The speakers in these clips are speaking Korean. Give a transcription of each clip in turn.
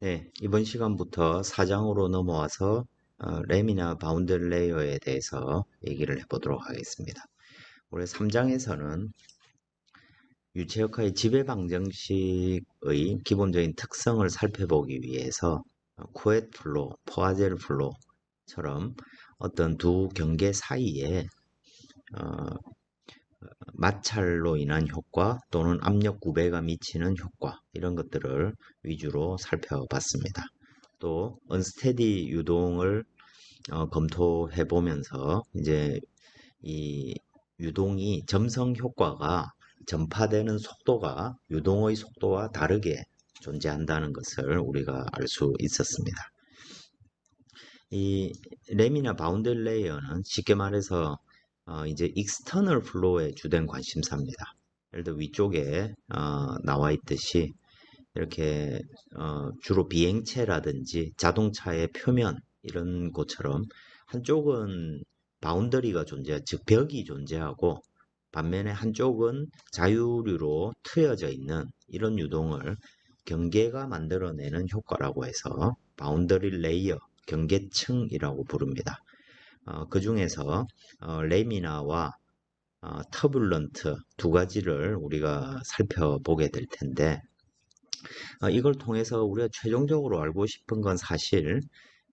네, 이번 시간부터 4장으로 넘어와서 램이나 바운더리 레이어에 대해서 얘기를 해보도록 하겠습니다. 우리 3장에서는 유체역학의 지배방정식의 기본적인 특성을 살펴보기 위해서 쿠에트 플로우, 포아젤 플로우처럼 어떤 두 경계 사이에 어, 마찰로 인한 효과 또는 압력 구배가 미치는 효과 이런 것들을 위주로 살펴봤습니다. 또 언스테디 유동을 검토해 보면서 이제 이 유동이 점성 효과가 전파되는 속도가 유동의 속도와 다르게 존재한다는 것을 우리가 알 수 있었습니다. 이 램이나 바운더리 레이어는 쉽게 말해서 이제 익스터널 플로우의 주된 관심사입니다. 예를 들어 위쪽에 나와 있듯이 이렇게 주로 비행체라든지 자동차의 표면 이런 것처럼 한쪽은 바운더리가 즉 벽이 존재하고 반면에 한쪽은 자유류로 트여져 있는 이런 유동을 경계가 만들어내는 효과라고 해서 바운더리 레이어, 경계층이라고 부릅니다. 그 중에서 레미나와 터뷸런트 두 가지를 우리가 살펴보게 될 텐데 이걸 통해서 우리가 최종적으로 알고 싶은 건 사실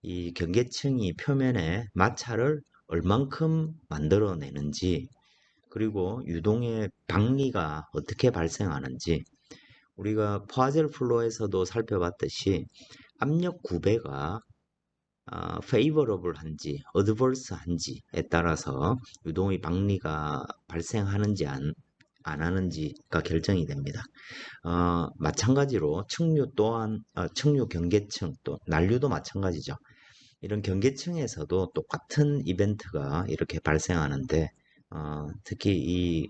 이 경계층이 표면에 마찰을 얼만큼 만들어내는지 그리고 유동의 박리가 어떻게 발생하는지 우리가 포아젤 플로에서도 살펴봤듯이 압력 구배가 favorable한지 adverse한지에 따라서 유동의 박리가 발생하는지 안 하는지가 결정이 됩니다. 마찬가지로 측류 또한 측류 경계층 또 난류도 마찬가지죠. 이런 경계층에서도 똑같은 이벤트가 이렇게 발생하는데 특히 이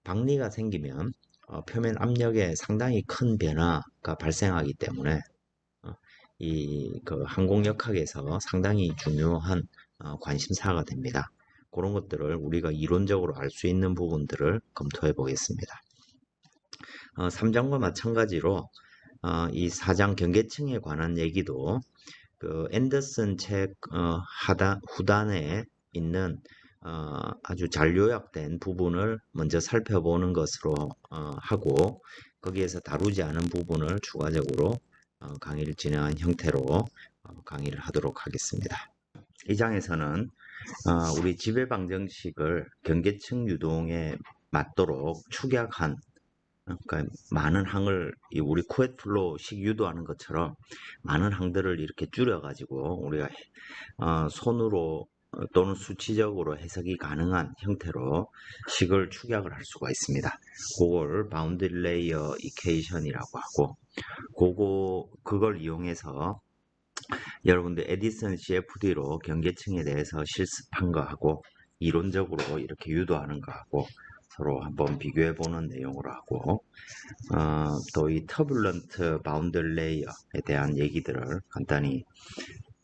박리가 생기면 표면 압력에 상당히 큰 변화가 발생하기 때문에 그 항공역학에서 상당히 중요한 관심사가 됩니다. 그런 것들을 우리가 이론적으로 알 수 있는 부분들을 검토해 보겠습니다. 3장과 마찬가지로 이 4장 경계층에 관한 얘기도 그 앤더슨 책 후단에 있는 아주 잘 요약된 부분을 먼저 살펴보는 것으로 하고 거기에서 다루지 않은 부분을 추가적으로 강의를 진행한 형태로 강의를 하도록 하겠습니다. 이 장에서는 우리 지배방정식을 경계층 유동에 맞도록 축약한 그러니까 많은 항을 우리 쿠에트 플로우식 유도하는 것처럼 많은 항들을 이렇게 줄여가지고 우리가 손으로 또는 수치적으로 해석이 가능한 형태로 식을 축약을 할 수가 있습니다. 그걸 바운드리 레이어 이퀘이션이라고 하고 그걸 이용해서 여러분들 에디슨 CFD로 경계층에 대해서 실습한 거하고 이론적으로 이렇게 유도하는 거하고 서로 한번 비교해 보는 내용으로 하고 또 이 터뷸런트 바운더리 레이어에 대한 얘기들을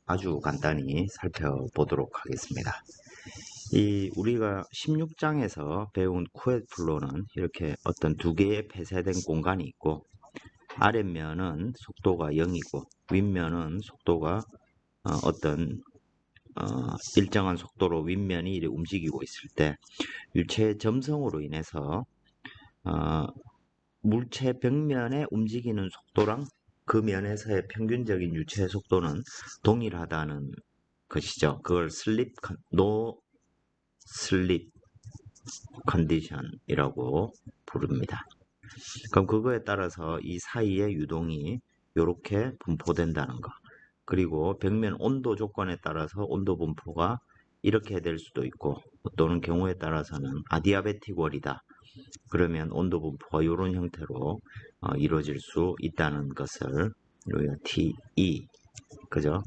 아주 간단히 살펴보도록 하겠습니다. 우리가 16장에서 배운 쿠에트 플로우는 이렇게 어떤 두 개의 폐쇄된 공간이 있고 아랫면은 속도가 0이고 윗면은 속도가 어떤 일정한 속도로 윗면이 이렇게 움직이고 있을 때 유체의 점성으로 인해서 물체 벽면에 움직이는 속도랑 그 면에서의 평균적인 유체 속도는 동일하다는 것이죠. 그걸 노 슬립 컨디션이라고 부릅니다. 그럼 그거에 따라서 이 사이의 유동이 이렇게 분포된다는 거. 그리고 벽면 온도 조건에 따라서 온도 분포가 이렇게 될 수도 있고 또는 경우에 따라서는 아디아베틱 월이다. 그러면 온도 분포가 이런 형태로 이루어질 수 있다는 것을 우리가 TE 그죠?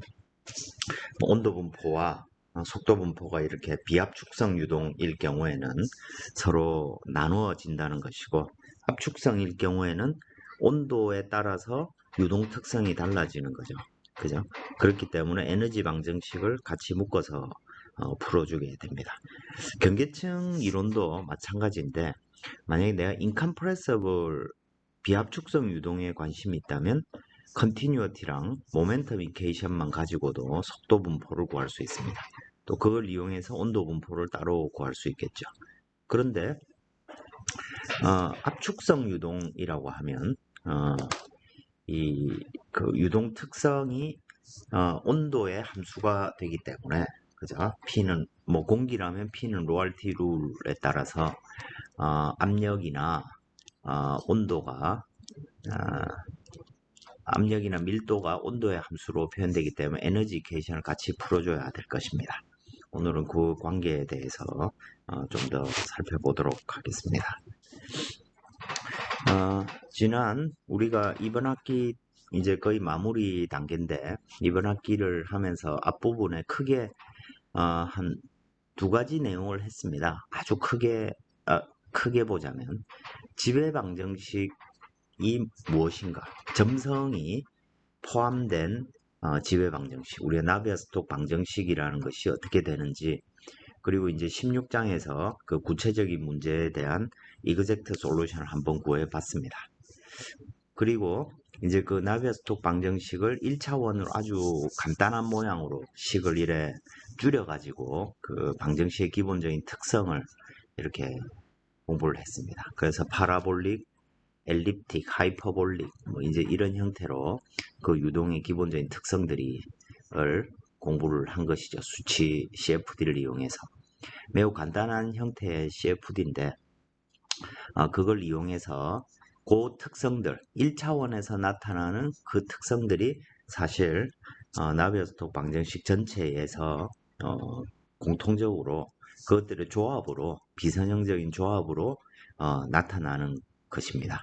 온도 분포와 속도 분포가 이렇게 비압축성 유동일 경우에는 서로 나누어진다는 것이고 압축성일 경우에는 온도에 따라서 유동 특성이 달라지는 거죠. 그죠? 그렇기 때문에 에너지 방정식을 같이 묶어서 풀어주게 됩니다. 경계층 이론도 마찬가지인데 만약에 내가 인컴프레서블 비압축성 유동에 관심이 있다면 컨티뉴어티랑 모멘텀 이케이션만 가지고도 속도 분포를 구할 수 있습니다. 또 그걸 이용해서 온도 분포를 따로 구할 수 있겠죠. 그런데 압축성 유동이라고 하면 그 유동 특성이 온도의 함수가 되기 때문에, 그죠? P는 뭐 공기라면 P는 로알티 룰에 따라서 압력이나 온도가 압력이나 밀도가 온도의 함수로 표현되기 때문에 에너지 이퀘이션을 같이 풀어줘야 될 것입니다. 오늘은 그 관계에 대해서 좀 더 살펴보도록 하겠습니다. 우리가 이번 학기 이제 거의 마무리 단계인데, 이번 학기를 하면서 앞부분에 크게 한 두 가지 내용을 했습니다. 아주 크게 보자면 지배방정식이 무엇인가, 점성이 포함된 지배방정식, 우리가 나비아-스톡 방정식이라는 것이 어떻게 되는지, 그리고 이제 16장에서 그 구체적인 문제에 대한 이그젝트 솔루션을 한번 구해 봤습니다. 그리고 이제 그 나비아-스톡 방정식을 1차원으로 아주 간단한 모양으로 식을 이래 줄여가지고 그 방정식의 기본적인 특성을 이렇게 공부를 했습니다. 그래서 파라볼릭, 엘립틱, 하이퍼볼릭, 뭐 이제 이런 형태로 그 유동의 기본적인 특성들을 공부를 한 것이죠. 수치 CFD를 이용해서. 매우 간단한 형태의 CFD인데, 그걸 이용해서 그 특성들, 1차원에서 나타나는 그 특성들이 사실 나비아-스톡 방정식 전체에서 공통적으로 그것들의 조합으로, 비선형적인 조합으로 나타나는 것입니다.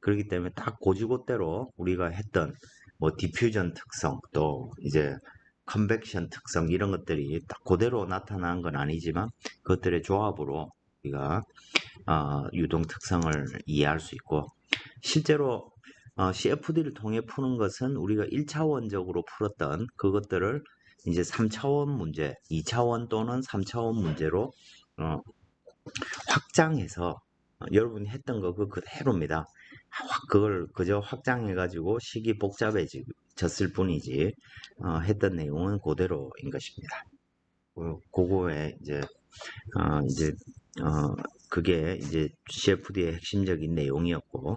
그렇기 때문에 딱 고지고대로 우리가 했던 뭐 디퓨전 특성, 또 이제 컨벡션 특성, 이런 것들이 딱 그대로 나타난 건 아니지만 그것들의 조합으로 우리가 유동 특성을 이해할 수 있고, 실제로 CFD를 통해 푸는 것은 우리가 1차원적으로 풀었던 그것들을 이제 3차원 문제, 2차원 또는 3차원 문제로 확장해서 여러분이 했던 거 그대로입니다. 그걸 그저 확장해가지고 식이 복잡해졌을 뿐이지 했던 내용은 그대로인 것입니다. 그거에 이제 그게 이제 CFD의 핵심적인 내용이었고,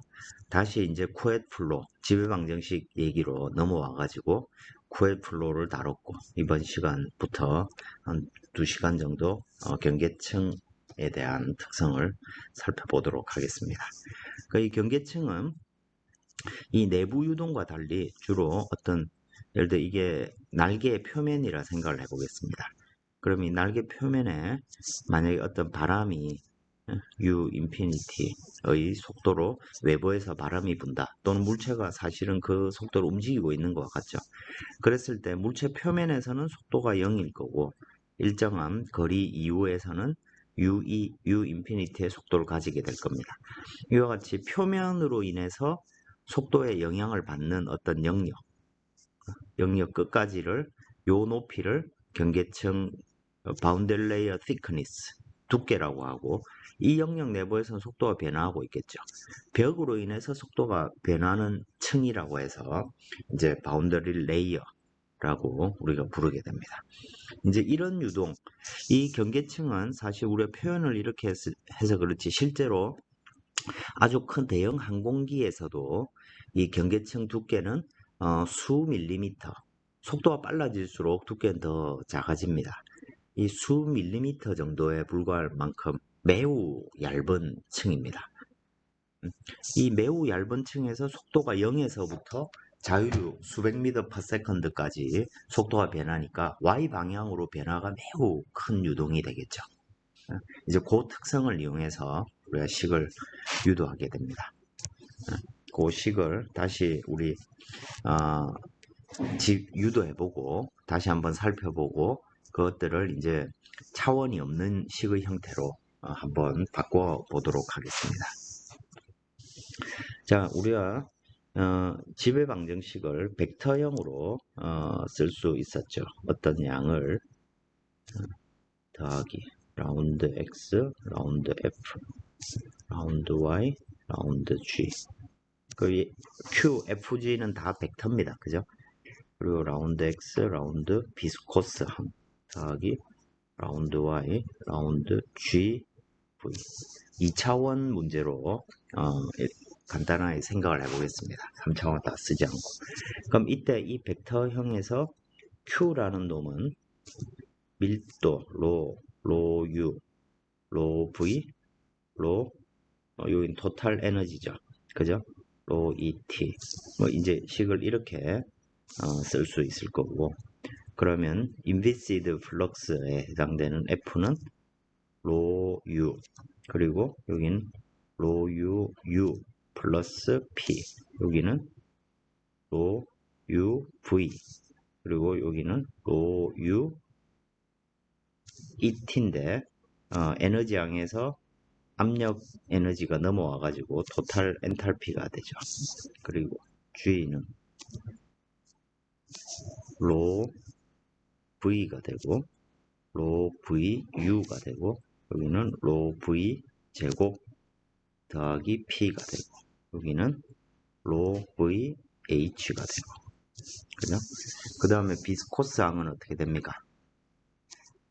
다시 이제 쿠엣 플로, 지배방정식 얘기로 넘어와가지고 쿠엣 플로를 다뤘고, 이번 시간부터 한 2시간 정도 경계층에 대한 특성을 살펴보도록 하겠습니다. 이 경계층은 이 내부 유동과 달리 주로 예를 들어 이게 날개의 표면이라 생각을 해보겠습니다. 그럼 이 날개 표면에 만약에 어떤 바람이 U 인피니티의 속도로 외부에서 바람이 분다, 또는 물체가 사실은 그 속도로 움직이고 있는 것 같죠. 그랬을 때 물체 표면에서는 속도가 0일 거고, 일정한 거리 이후에서는 U 인피니티의 속도를 가지게 될 겁니다. 이와 같이 표면으로 인해서 속도에 영향을 받는 어떤 영역 끝까지를, 요 높이를 경계층 바운더리 레이어 thickness, 두께라고 하고, 이 영역 내부에서는 속도가 변화하고 있겠죠. 벽으로 인해서 속도가 변하는 층이라고 해서 이제 바운더리 레이어라고 우리가 부르게 됩니다. 이제 이런 유동, 이 경계층은 사실 우리가 표현을 이렇게 해서 그렇지, 실제로 아주 큰 대형 항공기에서도 이 경계층 두께는 수 밀리미터, 속도가 빨라질수록 두께는 더 작아집니다. 이 수 밀리미터 정도에 불과할 만큼 매우 얇은 층입니다. 이 매우 얇은 층에서 속도가 0에서부터 자유류 수백 미터 per second까지 속도가 변하니까 Y 방향으로 변화가 매우 큰 유동이 되겠죠. 이제 그 특성을 이용해서 우리가 식을 유도하게 됩니다. 그 식을 다시 우리 유도해보고 다시 한번 살펴보고, 그것들을 이제 차원이 없는 식의 형태로 한번 바꿔보도록 하겠습니다. 자, 우리가 지배방정식을 벡터형으로 쓸 수 있었죠. 어떤 양을 더하기 라운드 x, 라운드 f, 라운드 y, 라운드 g, 그 QFG는 다 벡터입니다. 그죠? 그리고 라운드 X, 라운드 비스코스 함 더하기 라운드 Y, 라운드 G, V. 2차원 문제로 간단하게 생각을 해보겠습니다. 3차원 다 쓰지 않고. 그럼 이때 이 벡터형에서 Q라는 놈은 밀도, 로 U, 로 V, 여긴 토탈 에너지죠. 그죠? 로 ET. 뭐 이제 식을 이렇게 쓸 수 있을 거고. 그러면 인비시드 플럭스에 해당되는 F는 로 U. 그리고 여기는 로 U 플러스 P. 여기는 로 U V. 그리고 여기는 로 U ET인데 에너지 양에서 압력 에너지가 넘어와 가지고 토탈 엔탈피가 되죠. 그리고 G는 로 V가 되고 로 VU가 되고 여기는 로 V 제곱 더하기 P가 되고 여기는 로 VH가 되고 그죠? 그 다음에 비스코스항은 어떻게 됩니까?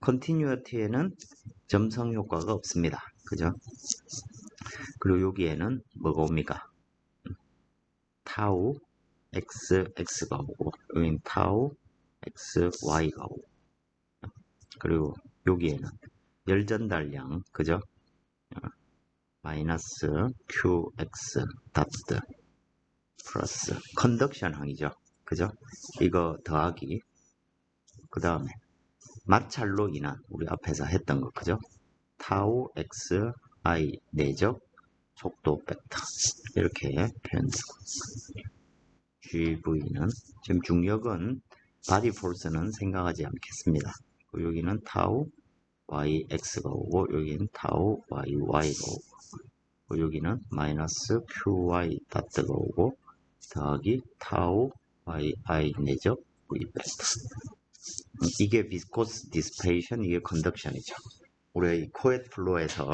컨티뉴어티에는 점성 효과가 없습니다. 그죠? 그리고 여기에는 뭐가 옵니까? 타우 XX가 오고 여기는 타우 XY가 오고 그리고 여기에는 열전달량 그죠? 마이너스 QX 다트 플러스 컨덕션 항이죠. 그죠? 이거 더하기 그 다음에 마찰로 인한 우리 앞에서 했던 거 그죠? 타우 x i 내적 속도 벡터 이렇게 표현되고 GV는 지금 중력은 바디 폴스는 생각하지 않겠습니다. 여기는 타우 yx가 오고 여기는 타우 yy가 오고 여기는 마이너스 qy 다트가 오고 더하기 타우 yi 내적 v 벡터 이게 비스코스 디스페이션 이게 컨덕션이죠. 우리 코엣 플로에서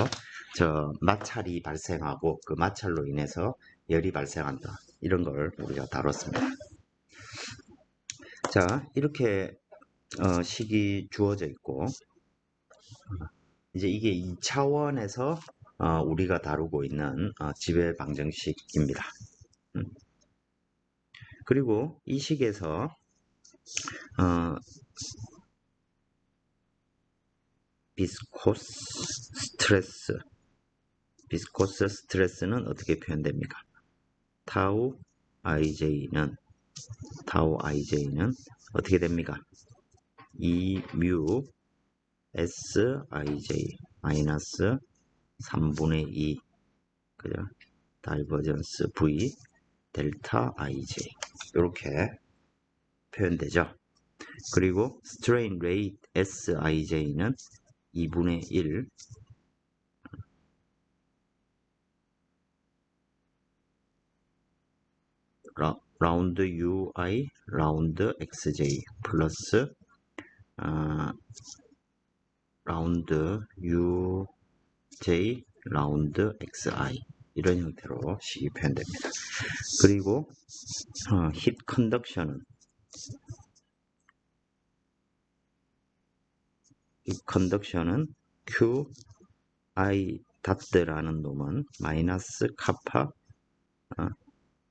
저 마찰이 발생하고 그 마찰로 인해서 열이 발생한다. 이런 걸 우리가 다뤘습니다. 자, 이렇게 식이 주어져 있고 이제 이게 2차원에서 우리가 다루고 있는 지배 방정식입니다. 그리고 이 식에서 비스코스 스트레스는 어떻게 표현됩니까? 타우 ij는 어떻게 됩니까? 2뮤 sij 마이너스 3분의 2 그죠? 다이버전스 v 델타 ij 이렇게 표현되죠. 그리고 스트레인 레이트 sij는 2분의 1 라운드 ui 라운드 xj 플러스 라운드 uj 라운드 xi 이런 형태로 식이 표현됩니다. 그리고 힛 컨덕션은 qi 닷트라는 놈은 마이너스 카파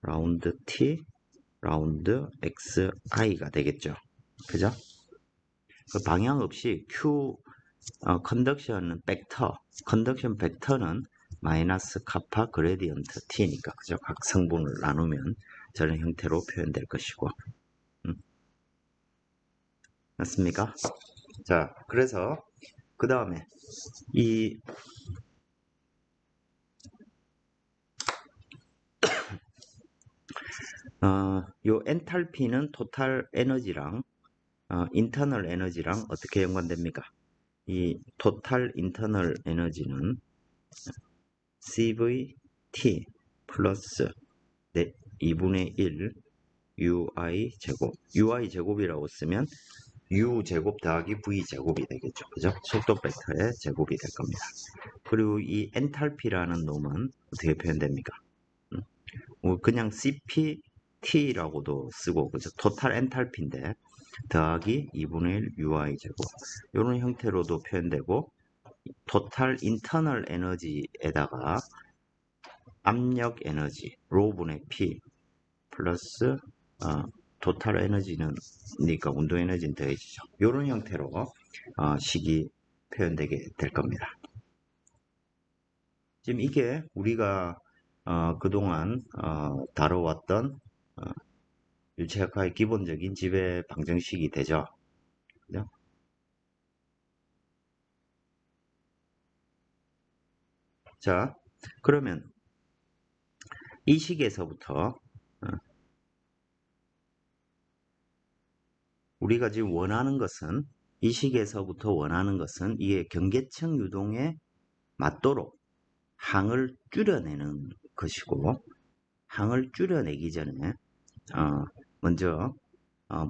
라운드 t 라운드 xi가 되겠죠. 그죠? 그 방향 없이 컨덕션 벡터는 마이너스 카파 그레디언트 t니까 그죠? 각 성분을 나누면 저런 형태로 표현될 것이고 맞습니까? 자, 그래서 그 다음에 요 엔탈피는 토탈 에너지랑 인터널 에너지랑 어떻게 연관됩니까? 이 토탈 인터널 에너지는 CVT 플러스 2분의 1 UI 제곱 UI 제곱이라고 쓰면 U 제곱 더하기 V 제곱이 되겠죠. 그죠? 속도 벡터의 제곱이 될 겁니다. 그리고 이 엔탈피라는 놈은 어떻게 표현됩니까? 그냥 CPT라고도 쓰고, 그죠? 토탈 엔탈피인데, 더하기 2분의 1 UI 제곱. 이런 형태로도 표현되고, 토탈 인터널 에너지에다가 압력 에너지, 로분의 P, 플러스, 토탈 에너지는, 그러니까 운동 에너지는 더해지죠. 이런 형태로, 식이 표현되게 될 겁니다. 지금 이게 우리가 그동안 다뤄왔던 유체역학의 기본적인 지배 방정식이 되죠. 그죠? 자, 그러면 이 식에서부터 우리가 지금 원하는 것은, 이 식에서부터 원하는 것은 이게 경계층 유동에 맞도록 항을 줄여내는 것이고, 항을 줄여내기 전에 먼저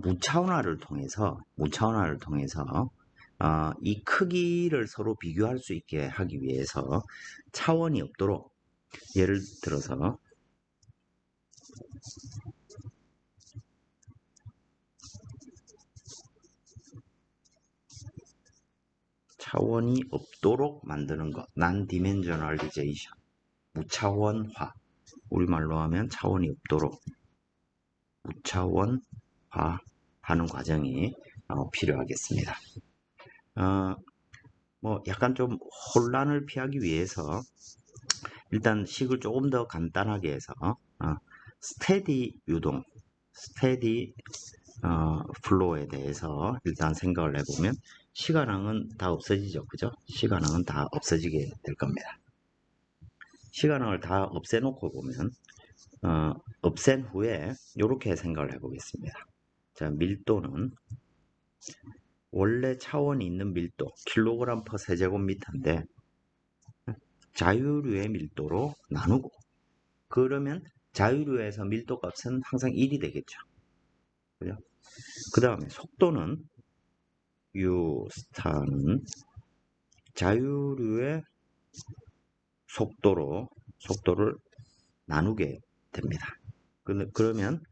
무차원화를 통해서 이 크기를 서로 비교할 수 있게 하기 위해서 차원이 없도록, 예를 들어서 차원이 없도록 만드는 것, non-dimensionalization, 무차원화, 우리말로 하면 차원이 없도록 무차원화 하는 과정이 필요하겠습니다. 뭐 약간 좀 혼란을 피하기 위해서 일단 식을 조금 더 간단하게 해서 스테디 유동, 스테디 플로우에 대해서 일단 생각을 해보면 시간항은 다 없어지죠. 그죠? 시간항은 다 없어지게 될 겁니다. 시간항을 다 없애놓고 보면 없앤 후에 이렇게 생각을 해보겠습니다. 자, 밀도는 원래 차원이 있는 밀도 킬로그램 퍼 세제곱미터인데 자유류의 밀도로 나누고, 그러면 자유류에서 밀도 값은 항상 1이 되겠죠. 그죠? 그 다음에 속도는 U 스타는 자유류의 속도를 나누게 됩니다. 그러면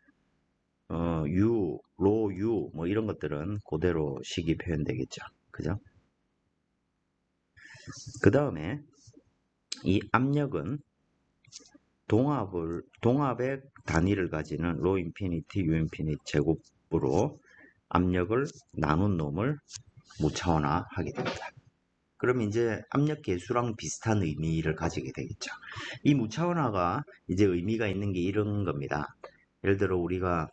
U, 로 U 뭐 이런 것들은 그대로 식이 표현되겠죠. 그죠? 그 다음에 이 압력은 동압의 단위를 가지는 로 인피니티, U 인피니티 제곱으로 압력을 나눈 놈을 무차원화하게 됩니다. 그럼 이제 압력 계수랑 비슷한 의미를 가지게 되겠죠. 이 무차원화가 이제 의미가 있는 게 이런 겁니다. 예를 들어 우리가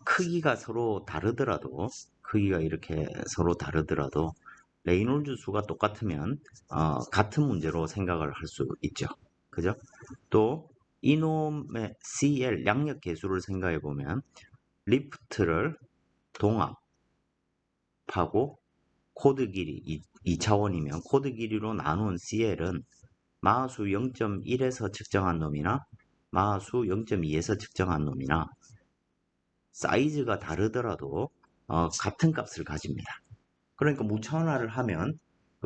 크기가 서로 다르더라도, 크기가 이렇게 서로 다르더라도 레이놀즈 수가 똑같으면 같은 문제로 생각을 할 수 있죠. 그죠? 또 이놈의 CL 양력 계수를 생각해 보면 리프트를 동압하고 코드 길이 2차원이면 코드 길이로 나눈 CL은 마하수 0.1에서 측정한 놈이나 마하수 0.2에서 측정한 놈이나 사이즈가 다르더라도 같은 값을 가집니다. 그러니까 무차원화를 하면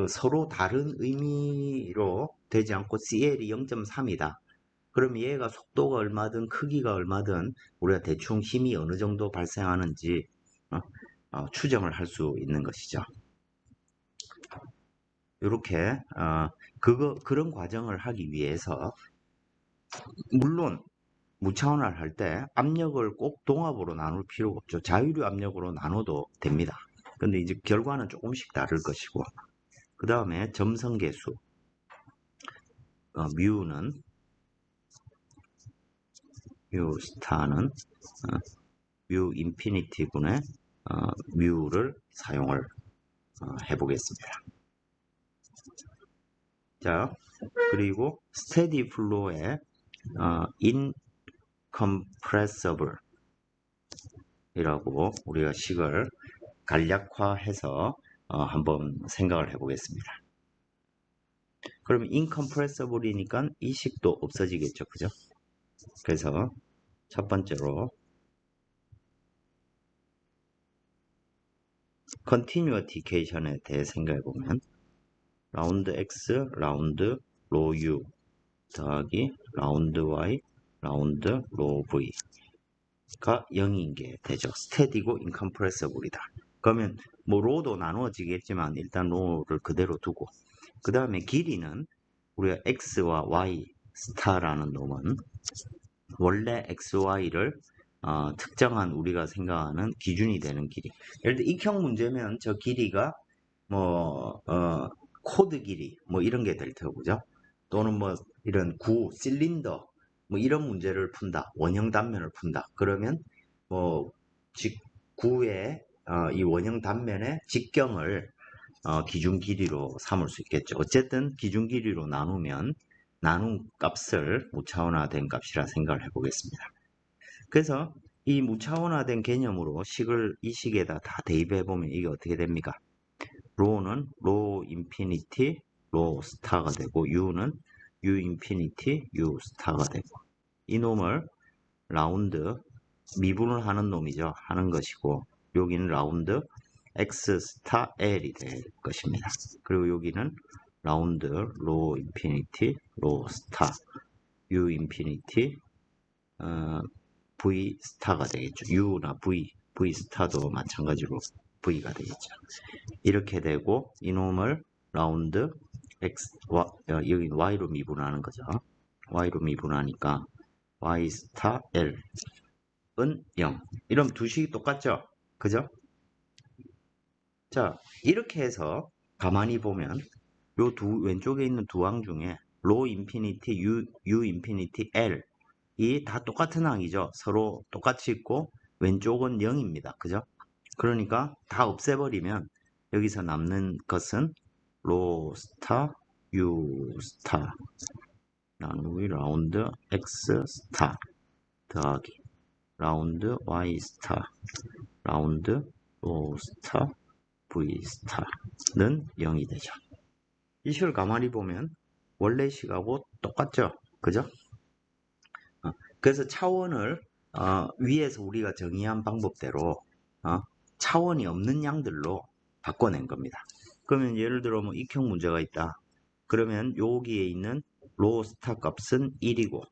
서로 다른 의미로 되지 않고 CL이 0.3이다. 그럼 얘가 속도가 얼마든 크기가 얼마든 우리가 대충 힘이 어느 정도 발생하는지 추정을 할 수 있는 것이죠. 이렇게 그런 과정을 하기 위해서, 물론 무차원화를 할 때 압력을 꼭 동압으로 나눌 필요가 없죠. 자유류 압력으로 나눠도 됩니다. 근데 이제 결과는 조금씩 다를 것이고, 그 다음에 점성계수 뮤는 뮤 스타는 뮤 인피니티분의 뮤를 사용을 해보겠습니다. 자, 그리고 스테디 플로우의 incompressible 이라고 우리가 식을 간략화해서 한번 생각을 해보겠습니다. 그러면 incompressible이니까 이 식도 없어지겠죠. 그죠? 그래서 첫 번째로 continuatication에 대해 생각해 보면 라운드 x, 라운드 로 u 더하기 라운드 y, 라운드 로 V가 0인 게 되죠. 스테디고 인컴프레서블이다. 그러면 뭐 로도 나누어지겠지만 일단 로를 그대로 두고 그 다음에 길이는 우리가 x와 y 스타라는 놈은 원래 XY를 특정한 우리가 생각하는 기준이 되는 길이. 예를 들어 익형 문제면 저 길이가 뭐 코드 길이 뭐 이런 게 될 테고 그죠? 또는 뭐 이런 구, 실린더 뭐 이런 문제를 푼다. 원형 단면을 푼다. 그러면 뭐 구의 이 원형 단면의 직경을 기준 길이로 삼을 수 있겠죠. 어쨌든 기준 길이로 나누면 나눈 값을 무차원화된 값이라 생각을 해보겠습니다. 그래서 이 무차원화된 개념으로 이 식에다 다 대입해보면 이게 어떻게 됩니까? 로는 로 인피니티 로 스타가 되고 u는 u 인피니티 u 스타가 되고 이 놈을 라운드 미분을 하는 놈이죠. 하는 것이고 여기는 라운드 x 스타 l이 될 것입니다. 그리고 여기는 라운드 로 인피니티 로 스타 u 인피니티 v 스타가 되겠죠. u나 v 스타도 마찬가지로 v가 되겠죠. 이렇게 되고 이놈을 라운드 x 여기 y로 미분하는 거죠. y로 미분하니까 y 스타 l은 0. 이러면 두 식이 똑같죠? 그죠? 자, 이렇게 해서 가만히 보면 요 왼쪽에 있는 두 항 중에 로 인피니티 u 인피니티 l 이 다 똑같은 항이죠. 서로 똑같이 있고 왼쪽은 0입니다. 그죠? 그러니까 다 없애버리면 여기서 남는 것은 로 스타 u 스타 나누기 라운드 x 스타 더하기 라운드 y 스타 라운드 로 스타 v 스타는 0이 되죠. 이 식을 가만히 보면 원래 식하고 똑같죠. 그죠? 그래서 차원을 위에서 우리가 정의한 방법대로 차원이 없는 양들로 바꿔낸 겁니다. 그러면 예를 들어 뭐 익형 문제가 있다. 그러면 여기에 있는 로 스타 값은 1이고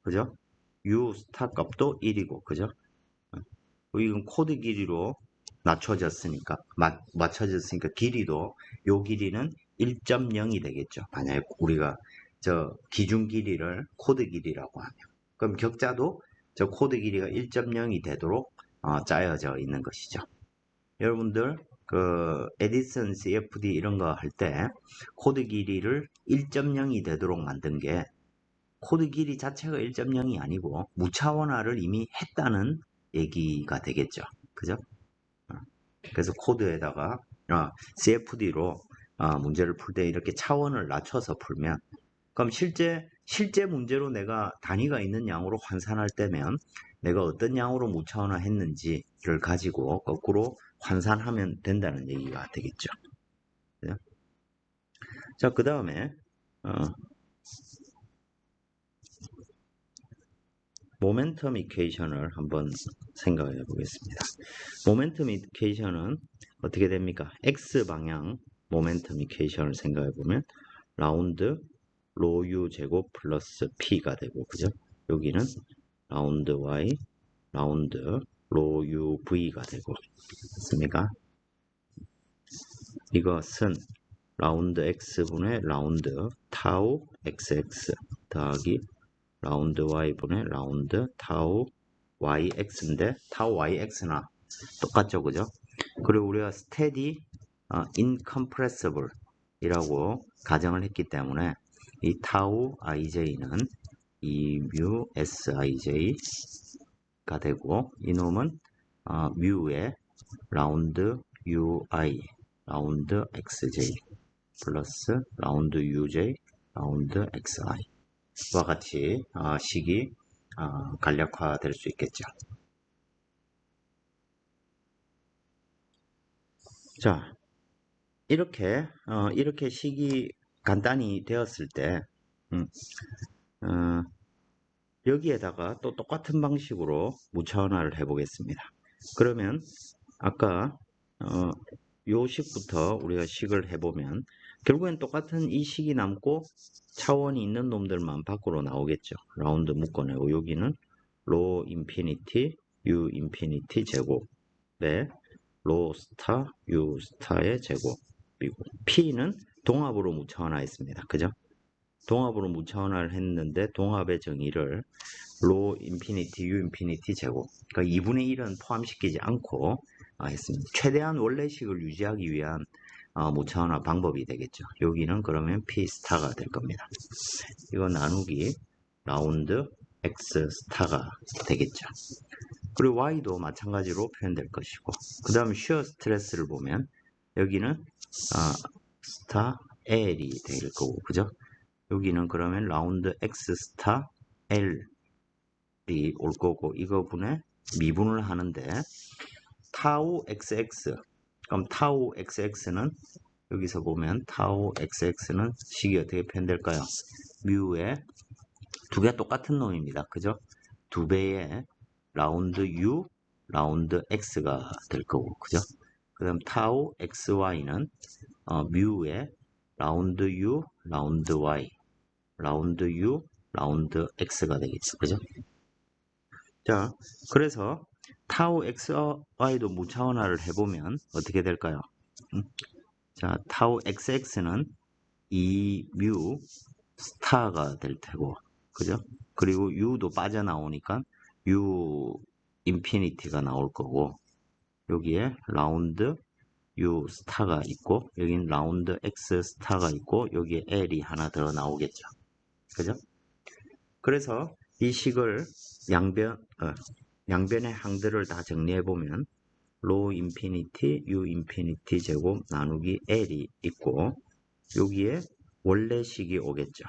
그죠? u 스타 값도 1이고 그죠? 이건 코드 길이로 낮춰졌으니까 맞춰졌으니까 길이도 요 길이는 1.0이 되겠죠. 만약에 우리가 저 기준 길이를 코드 길이라고 하면 그럼 격자도 저 코드 길이가 1.0이 되도록 짜여져 있는 것이죠. 여러분들 그 에디슨 CFD 이런 거 할 때 코드 길이를 1.0이 되도록 만든 게 코드 길이 자체가 1.0이 아니고 무차원화를 이미 했다는 얘기가 되겠죠. 그죠? 그래서 코드에다가 CFD로 문제를 풀 때 이렇게 차원을 낮춰서 풀면 그럼 실제 문제로 내가 단위가 있는 양으로 환산할 때면 내가 어떤 양으로 무차원화 했는지를 가지고 거꾸로 환산하면 된다는 얘기가 되겠죠. 그죠? 자, 그 다음에 모멘텀 이퀘이션을 한번 생각해 보겠습니다. 모멘텀 이퀘이션은 어떻게 됩니까? X 방향 모멘텀 이퀘이션을 생각해 보면 라운드 로 U 제곱 플러스 P가 되고 그죠? 여기는 라운드 Y 라운드 로 U V가 되고 맞습니까? 이것은 라운드 X분의 라운드 타우 XX 더하기 라운드 y분의 라운드 타우 yx인데 타우 yx나 똑같죠 그죠? 그리고 우리가 steady incompressible 이라고 가정을 했기 때문에 이 타우 ij는 2mu sij가 되고 이놈은 mu의 라운드 ui 라운드 xj 플러스 라운드 uj 라운드 xi 와 같이 식이 간략화 될 수 있겠죠. 자, 이렇게 식이 간단히 되었을 때 여기에다가 또 똑같은 방식으로 무차원화를 해보겠습니다. 그러면 아까 요 식부터 우리가 식을 해보면 결국엔 똑같은 이 식이 남고 차원이 있는 놈들만 밖으로 나오겠죠. 라운드 묶어내고 여기는 로 인피니티 U 인피니티 제곱에 로 스타 U 스타의 제곱이고 P는 동합으로 무차원화 했습니다. 그죠? 동합으로 무차원화를 했는데 동합의 정의를 로 인피니티 U 인피니티 제곱 그러니까 2분의 1은 포함시키지 않고 했습니다. 최대한 원래식을 유지하기 위한 무차원화 방법이 되겠죠. 여기는 그러면 P 스타가 될 겁니다. 이거 나누기 라운드 X 스타가 되겠죠. 그리고 Y도 마찬가지로 표현될 것이고 그 다음에 슈어 스트레스를 보면 여기는 스타 L이 될 거고 그죠? 여기는 그러면 라운드 X 스타 L이 올 거고 이거 분에 미분을 하는데 타우 XX 그럼 타우 XX는 여기서 보면 타우 XX는 식이 어떻게 표현될까요? 뮤의 두 개 똑같은 놈입니다. 그죠? 두 배의 라운드 U, 라운드 X가 될 거고, 그죠? 그 다음 타우 XY는 뮤의 라운드 U, 라운드 Y, 라운드 U, 라운드 X가 되겠죠. 그죠? 자, 그래서 타우 XY도 무차원화를 해보면 어떻게 될까요? 자, 타우 XX는 2뮤 스타가 될 테고, 그죠? 그리고 U도 빠져나오니까 U 인피니티가 나올 거고, 여기에 라운드 U 스타가 있고, 여긴 라운드 X 스타가 있고, 여기에 L이 하나 더 나오겠죠. 그죠? 그래서 이 식을 양변의 항들을 다 정리해보면, 로 인피니티, U 인피니티 제곱 나누기 L이 있고, 여기에 원래식이 오겠죠.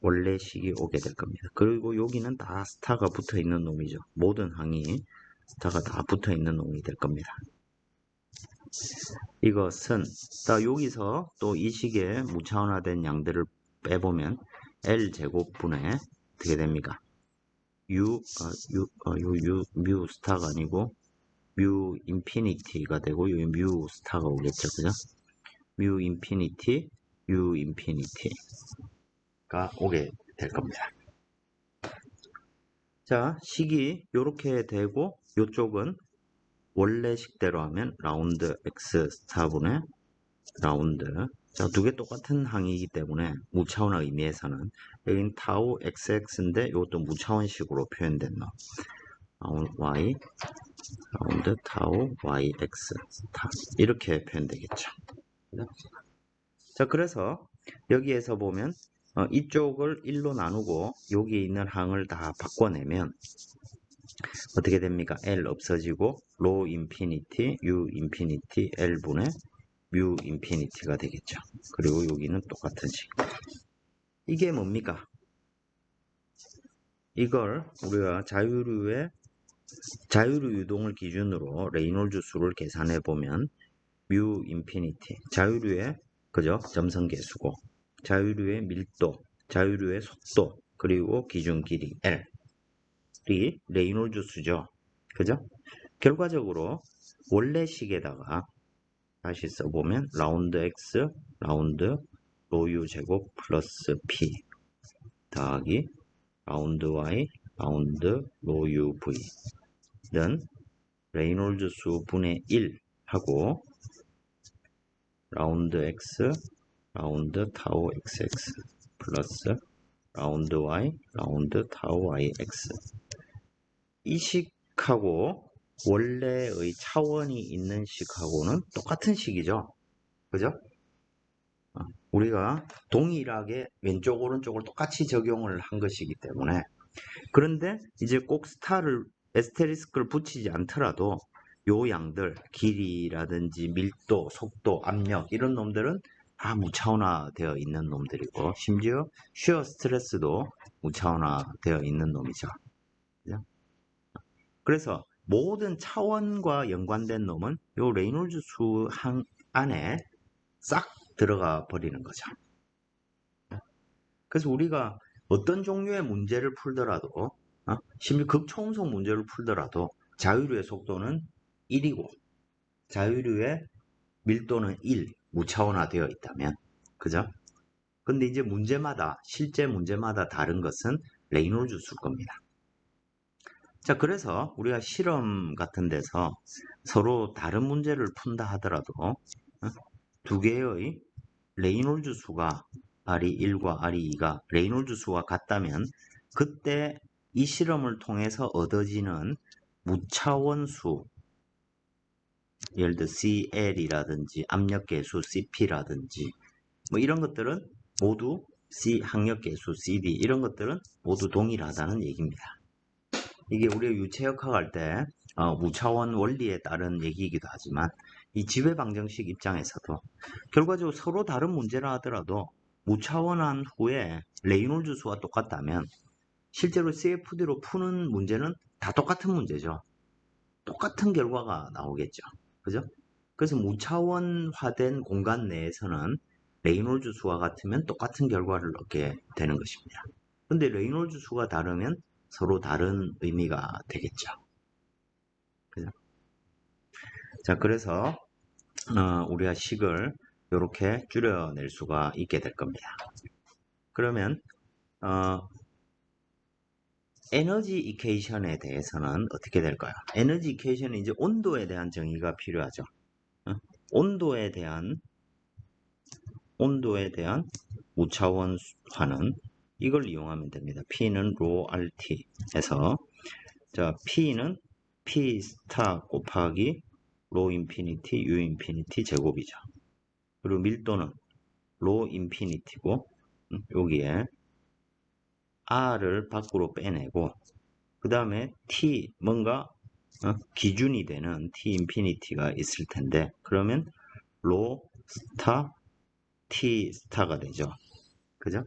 원래식이 오게 될 겁니다. 그리고 여기는 다 스타가 붙어 있는 놈이죠. 모든 항이 스타가 다 붙어 있는 놈이 될 겁니다. 이것은 여기서 또 이 식의 무차원화된 양들을 빼보면 L제곱분의 어떻게 됩니까? 뮤 스타가 아니고 뮤 인피니티가 되고 여기 뮤 스타가 오겠죠. 그죠? 뮤 인피니티, U 인피니티가 오게 될 겁니다. 자, 식이 이렇게 되고 이쪽은 원래 식대로 하면 라운드 X 스타분의 라운드 자, 두 개 똑같은 항이기 때문에 무차원화 의미에서는 여긴 타우 XX인데 이것도 무차원식으로 표현된 놈 라운드 Y 라운드 타우 YX 스타 이렇게 표현되겠죠. 자, 그래서 여기에서 보면 이쪽을 1로 나누고 여기 있는 항을 다 바꿔내면 어떻게 됩니까? L 없어지고 로 인피니티, U 인피니티, L분의 뮤 인피니티가 되겠죠. 그리고 여기는 똑같은 식. 이게 뭡니까? 이걸 우리가 자유류 유동을 기준으로 레이놀즈 수를 계산해 보면 뮤 인피니티 자유류의 그죠? 점성계수고 자유류의 밀도, 자유류의 속도 그리고 기준 길이 L이 레이놀즈 수죠. 그죠? 결과적으로 원래식에다가 다시 써보면 라운드 X 라운드 로유 제곱 플러스 P 더하기 라운드 Y 라운드 로유 V는 레이놀즈 수 분의 1 하고 라운드 X 라운드 타우 XX 플러스 라운드 Y 라운드 타우 YX 이 식하고 원래의 차원이 있는 식하고는 똑같은 식이죠. 그죠? 우리가 동일하게 왼쪽 오른쪽을 똑같이 적용을 한 것이기 때문에 그런데 이제 꼭 스타를 에스테리스크를 붙이지 않더라도 요 양들 길이라든지 밀도, 속도, 압력 이런 놈들은 다 무차원화 되어 있는 놈들이고 심지어 슈어 스트레스도 무차원화 되어 있는 놈이죠. 그죠? 그래서 모든 차원과 연관된 놈은 요 레이놀즈 수 안에 싹 들어가 버리는 거죠. 그래서 우리가 어떤 종류의 문제를 풀더라도 심지어 극초음속 문제를 풀더라도 자유류의 속도는 1이고 자유류의 밀도는 1, 무차원화되어 있다면, 그죠? 근데 이제 문제마다, 실제 문제마다 다른 것은 레이놀즈 수일 겁니다. 자, 그래서 우리가 실험 같은 데서 서로 다른 문제를 푼다 하더라도 두 개의 레이놀즈 수가 RE1과 RE2가 레이놀즈 수가 같다면 그때 이 실험을 통해서 얻어지는 무차원수, 예를 들어 CL이라든지 압력계수 CP라든지 뭐 이런 것들은 모두 항력계수 CD 이런 것들은 모두 동일하다는 얘기입니다. 이게 우리가 유체역학 할 때 무차원 원리에 따른 얘기이기도 하지만 이 지배방정식 입장에서도 결과적으로 서로 다른 문제라 하더라도 무차원한 후에 레이놀즈 수가 똑같다면 실제로 CFD로 푸는 문제는 다 똑같은 문제죠. 똑같은 결과가 나오겠죠. 그죠? 그래서 무차원화된 공간 내에서는 레이놀즈 수가 같으면 똑같은 결과를 얻게 되는 것입니다. 근데 레이놀즈 수가 다르면 서로 다른 의미가 되겠죠. 그죠? 자, 그래서 우리가 식을 이렇게 줄여낼 수가 있게 될 겁니다. 그러면 에너지 이퀘이션에 대해서는 어떻게 될까요? 에너지 이퀘이션은 이제 온도에 대한 정의가 필요하죠. 온도에 대한 무차원화는 이걸 이용하면 됩니다. P는 rho RT 해서 자, P는 P 스타 곱하기 rho 인피니티 U 인피니티 제곱이죠. 그리고 밀도는 rho 인피니티고 여기에 R을 밖으로 빼내고 그 다음에 T 뭔가 기준이 되는 T 인피니티가 있을 텐데 그러면 rho 스타 T 스타가 되죠. 그죠?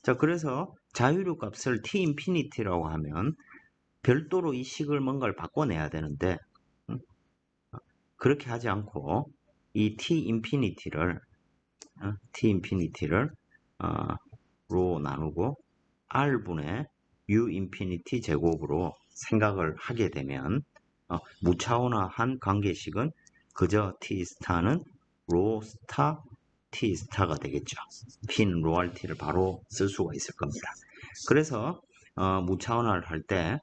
자, 그래서 자유류 값을 T 인피니티라고 하면 별도로 이 식을 뭔가를 바꿔내야 되는데 그렇게 하지 않고 이 T 인피니티를 로 나누고 R분의 U 인피니티 제곱으로 생각을 하게 되면 무차원화한 관계식은 그저 T 스타는 로 스타 T 스타가 되겠죠. P는 로 RT를 바로 쓸 수가 있을 겁니다. 그래서 무차원화를 할 때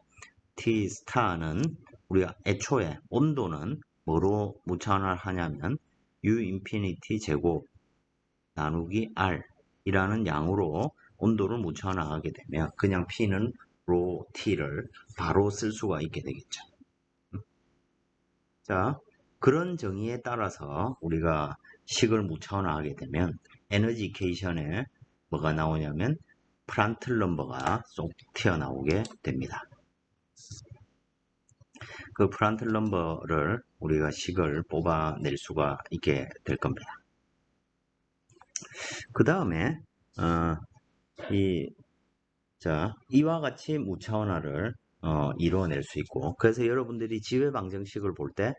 T 스타는 우리가 애초에 온도는 뭐로 무차원화를 하냐면 U 인피니티 제곱 나누기 R 이라는 양으로 온도를 무차원화하게 되면 그냥 P는 로 T를 바로 쓸 수가 있게 되겠죠. 자, 그런 정의에 따라서 우리가 식을 무차원화하게 되면 에너지 이퀘이션에 뭐가 나오냐면 프란틀 넘버가 쏙 튀어나오게 됩니다. 그 프란틀 넘버를 우리가 식을 뽑아낼 수가 있게 될 겁니다. 그 다음에 이와 같이 무차원화를 이루어낼 수 있고 그래서 여러분들이 지배방정식을 볼 때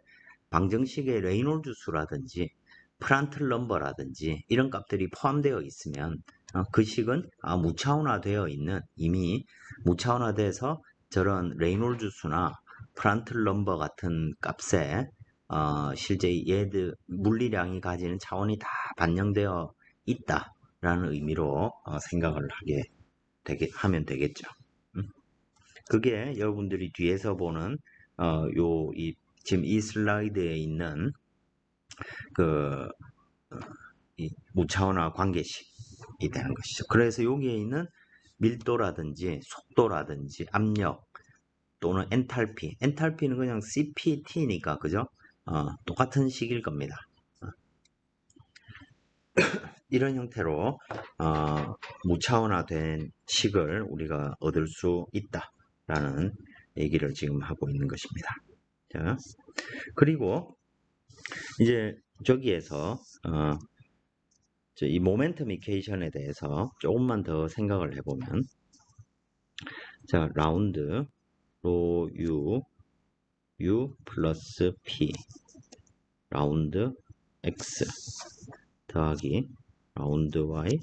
방정식의 레이놀즈 수라든지 프란틀 넘버라든지 이런 값들이 포함되어 있으면 그 식은 무차원화되어 있는 이미 무차원화돼서 저런 레이놀즈 수나 프란틀 넘버 같은 값에 실제 얘들 물리량이 가지는 차원이 다 반영되어 있다라는 의미로 생각을 하면 되겠죠. 그게 여러분들이 뒤에서 보는 지금 이 슬라이드에 있는 이 무차원화 관계식이 되는 것이죠. 그래서 여기에 있는 밀도라든지 속도라든지 압력 또는 엔탈피는 그냥 CPT니까 그죠? 똑같은 식일 겁니다. 이런 형태로 무차원화된 식을 우리가 얻을 수 있다라는 얘기를 지금 하고 있는 것입니다. 자, 그리고 이제 저기에서 이 모멘텀 이퀘이션에 대해서 조금만 더 생각을 해보면 자, 라운드 로 U 플러스 P 라운드 X 더하기 라운드 Y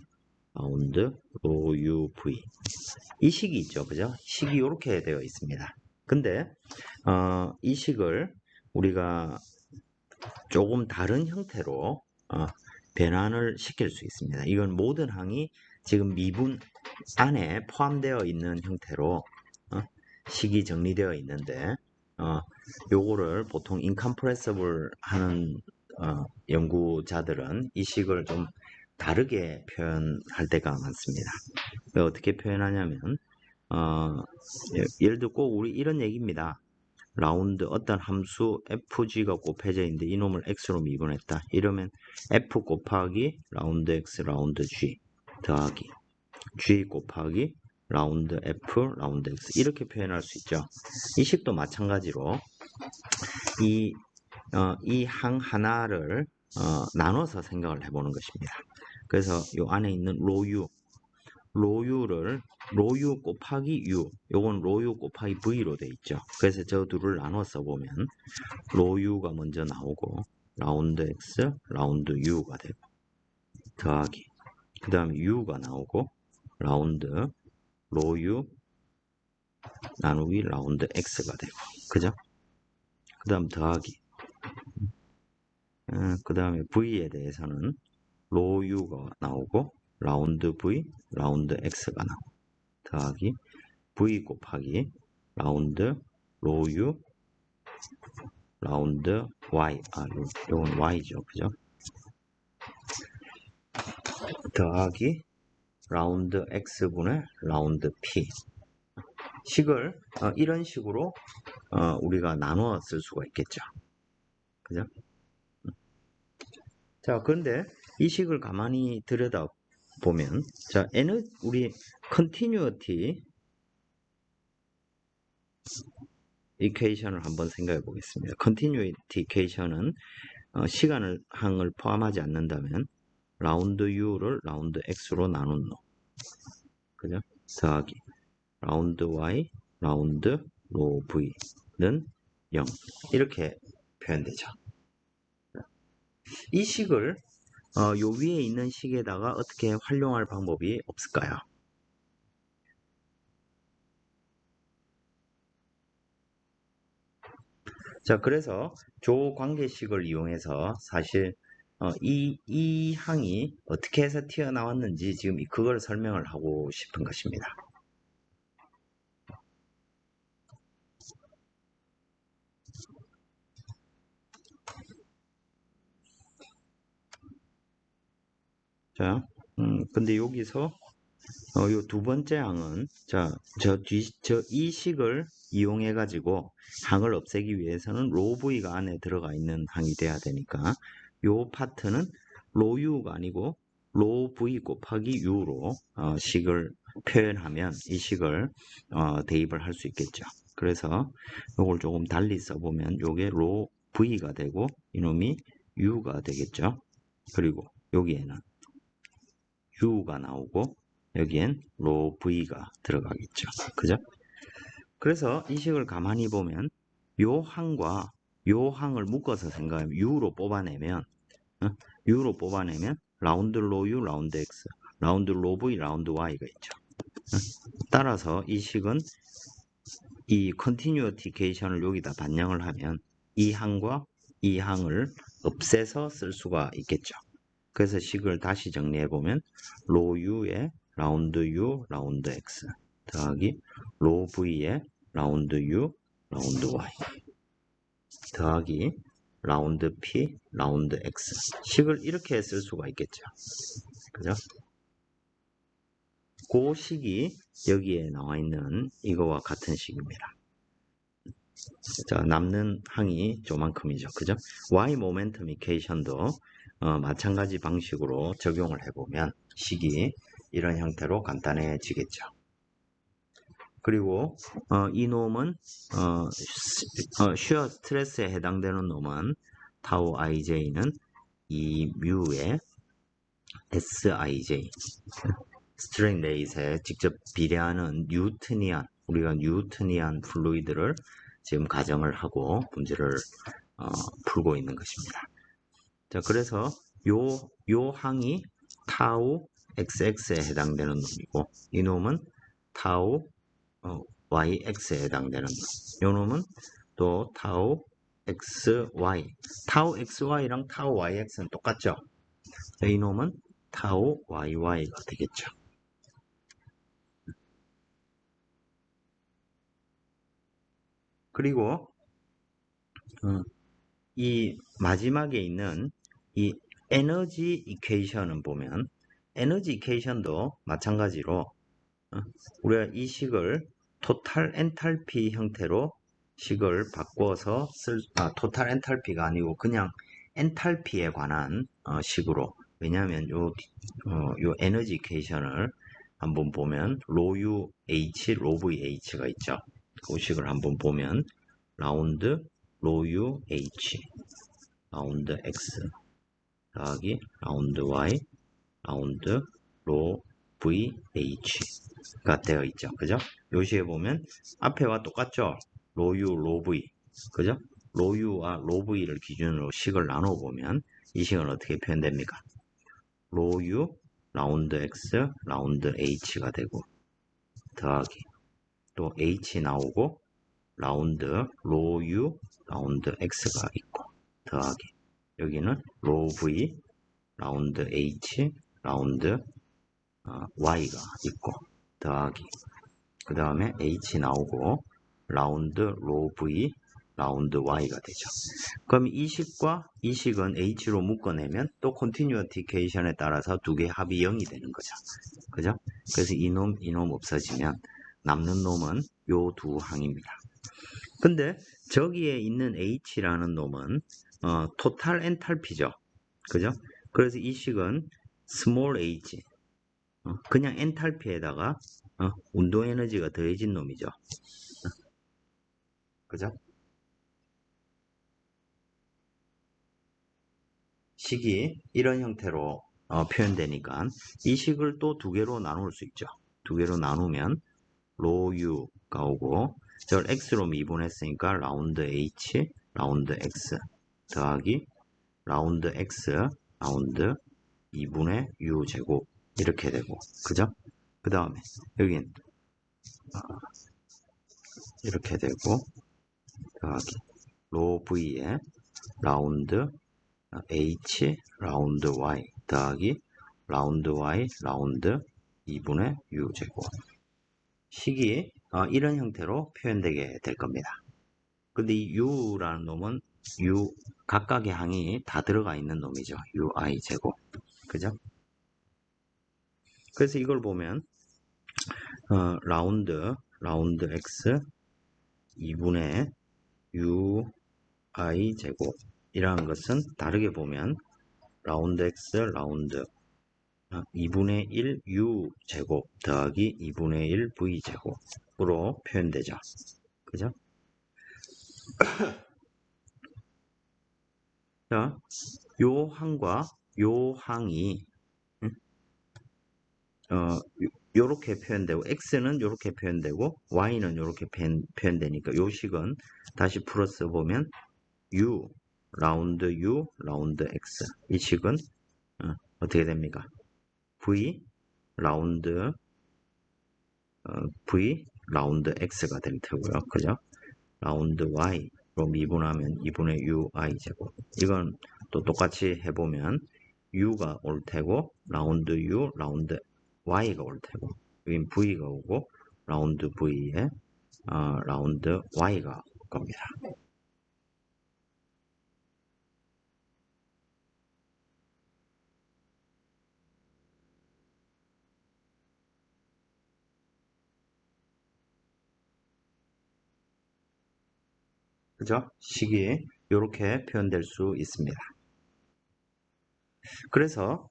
라운드 로 U V. 이 식이 있죠, 그죠? 식이 이렇게 되어 있습니다. 근데 이 식을 우리가 조금 다른 형태로 변환을 시킬 수 있습니다. 이건 모든 항이 지금 미분 안에 포함되어 있는 형태로 식이 정리되어 있는데 요거를 보통 인컴프레서블 하는 연구자들은 이 식을 좀 다르게 표현할 때가 많습니다. 어떻게 표현하냐면 예를 들어 꼭 우리 이런 얘기입니다. 라운드 어떤 함수 fg가 곱해져 있는데 이놈을 x로 미분했다. 이러면 f 곱하기 라운드 x 라운드 g 더하기 g 곱하기 라운드 f 라운드 x 이렇게 표현할 수 있죠. 이 식도 마찬가지로 이 항 하나를 나눠서 생각을 해보는 것입니다. 그래서 이 안에 있는 로유를 로유 곱하기 u, 요건 로유 곱하기 v로 돼 있죠. 그래서 저 둘을 나눠 써보면 로유가 먼저 나오고 라운드 x, 라운드 u가 되고 더하기 그 다음에 u가 나오고 라운드 로유 나누기 라운드 x가 되고 그죠? 그 다음 더하기 그 다음에 v에 대해서는 로유가 나오고 라운드 v, 라운드 x가 나오고 더하기 v 곱하기 라운드 로유 라운드 y 요건 y죠, 그죠? 더하기 라운드 x분의 라운드 p 식을 이런 식으로 우리가 나누어 쓸 수가 있겠죠, 그죠? 자, 그런데 이 식을 가만히 들여다 보면 자, 우리 continuity 이퀘이션을 한번 생각해 보겠습니다. continuity 이퀘이션은 시간을 항을 포함하지 않는다면 라운드 u를 라운드 x로 나눈 놈, 그죠? 더하기 라운드 y, 라운드 로 v는 0 이렇게 표현되죠. 이 식을 요 위에 있는 식에다가 어떻게 활용할 방법이 없을까요? 자, 그래서 조 관계식을 이용해서 사실 이 항이 어떻게 해서 튀어나왔는지 지금 그걸 설명을 하고 싶은 것입니다. 자, 근데 여기서 요 두 번째 항은 이 식을 이용해 가지고 항을 없애기 위해서는 로v가 안에 들어가 있는 항이 돼야 되니까 요 파트는 로u가 아니고 로v 곱하기 u로 식을 표현하면 이 식을 대입을 할 수 있겠죠. 그래서 요걸 조금 달리 써보면 요게 로v가 되고 이놈이 u가 되겠죠. 그리고 여기에는 u가 나오고 여기엔 로 v가 들어가겠죠, 그죠? 그래서 이 식을 가만히 보면 요 항과 요 항을 묶어서 생각하면 u로 뽑아내면 라운드 로 u 라운드 x 라운드 로 v 라운드 y가 있죠. 따라서 이 식은 이 컨티뉴어티케이션을 여기다 반영을 하면 이 항과 이 항을 없애서 쓸 수가 있겠죠. 그래서 식을 다시 정리해보면 로 u에 라운드 u 라운드 x 더하기 로 v에 라운드 u 라운드 y 더하기 라운드 p 라운드 x 식을 이렇게 쓸 수가 있겠죠, 그죠? 그 식이 여기에 나와 있는 이거와 같은 식입니다. 자, 남는 항이 저만큼이죠, 그죠? y 모멘텀 이퀘이션도 마찬가지 방식으로 적용을 해보면 식이 이런 형태로 간단해지겠죠. 그리고 이 놈은 쉬어 스트레스에 해당되는 놈은 타우 ij는 이 뮤의 sij 스트레인 레이스에 직접 비례하는 우리가 뉴트니안 플루이드를 지금 가정을 하고 문제를 풀고 있는 것입니다. 자, 그래서 요 항이 타우 xx에 해당되는 놈이고 이 놈은 타우 yx에 해당되는 놈. 이 놈은 또 타우 xy. 타우 xy랑 타우 yx는 똑같죠? 이 놈은 타우 YY가 되겠죠. 그리고 이 마지막에 있는 이 에너지 이퀘이션은 보면 에너지 이퀘이션도 마찬가지로 우리가 이 식을 토탈 엔탈피 형태로 식을 바꿔서 토탈 엔탈피가 아니고 그냥 엔탈피에 관한 식으로. 왜냐하면 요 에너지 이퀘이션을 한번 보면 로U H, 로V H가 있죠. 그 식을 한번 보면 라운드 로U H, 라운드 X 더하기 라운드 Y, 라운드 로 V H가 되어 있죠. 그죠? 요시에 보면 앞에와 똑같죠? 로U, 로V. 그죠? 로U와 로V를 기준으로 식을 나눠보면 이 식은 어떻게 표현됩니까? 로U, 라운드 X, 라운드 H가 되고 더하기 또 H 나오고 라운드 로U, 라운드 X가 있고 더하기 여기는 로V, 라운드 H, 라운드 Y가 있고 더하기 그 다음에 H 나오고 라운드 로 V, 라운드 Y가 되죠. 그럼 이 식과 이 식은 H로 묶어내면 또 컨티뉴어티 이퀘이션에 따라서 두 개 합이 0이 되는 거죠. 그죠? 그래서 이놈 없어지면 남는 놈은 요 두 항입니다. 근데 저기에 있는 H라는 놈은 토탈 엔탈피죠. 그죠? 그래서 이 식은 스몰 h 그냥 엔탈피에다가 운동 에너지가 더해진 놈이죠. 그죠? 식이 이런 형태로 표현되니까 이 식을 또 두 개로 나눌 수 있죠. 두 개로 나누면 로 U가 오고 저걸 X로 미분했으니까 라운드 H, 라운드 X 더하기 라운드 X, 라운드 2분의 U 제곱 이렇게 되고 그죠? 그 다음에 여긴 이렇게 되고 더하기 로 V에 라운드 H, 라운드 Y 더하기 라운드 Y, 라운드 2분의 U 제곱 식이 이런 형태로 표현되게 될 겁니다. 근데 이 U라는 놈은 U 각각의 항이 다 들어가 있는 놈이죠. UI 제곱 그죠? 그래서 이걸 보면 라운드 X 2분의 UI 제곱 이라는 것은 다르게 보면 라운드 X 라운드 2분의 1 U 제곱 더하기 2분의 1 V 제곱으로 표현되죠. 그죠? 자, 요 항과 요 항이 요렇게 표현되고 X는 요렇게 표현되고 Y는 요렇게 표현되니까 요 식은 다시 풀어서 보면 U, 라운드 X 이 식은 어떻게 됩니까? V, 라운드 V, 라운드 X가 될 테고요. 그죠? 라운드 Y로 미분하면 2분의 UI 제곱 이건 또 똑같이 해보면 U가 올 테고 라운드 U, 라운드 Y가 올 테고 여긴 V가 오고 라운드 V에 라운드 Y가 올 겁니다. 그죠? 식이 이렇게 표현될 수 있습니다. 그래서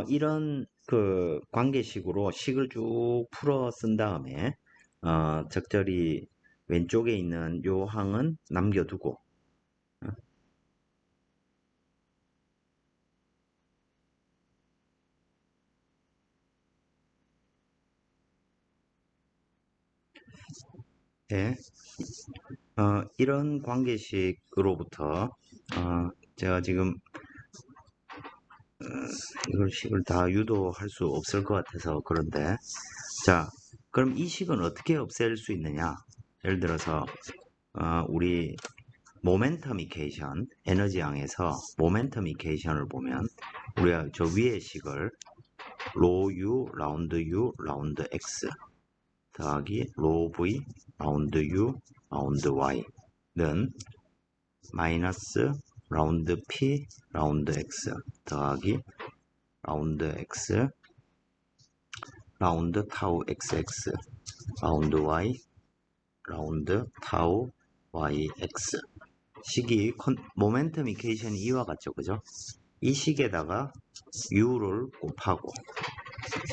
이런 그 관계식으로 식을 쭉 풀어 쓴 다음에 적절히 왼쪽에 있는 요 항은 남겨두고 네, 이런 관계식으로부터 제가 지금 이걸 식을 다 유도할 수 없을 것 같아서 그런데, 자, 그럼 이 식은 어떻게 없앨 수 있느냐? 예를 들어서 우리 모멘텀 이케이션, 에너지항에서 모멘텀 이케이션을 보면 우리가 저 위의 식을 로 U, 라운드 U, 라운드 X 더하기 로 V, 라운드 U, 라운드 Y는 마이너스 라운드 P, 라운드 X 더하기 라운드 X, 라운드 타우 XX, 라운드 Y, 라운드 타우 YX 식이 모멘텀 이케이션이 이와 같죠, 그죠? 이 식에다가 U를 곱하고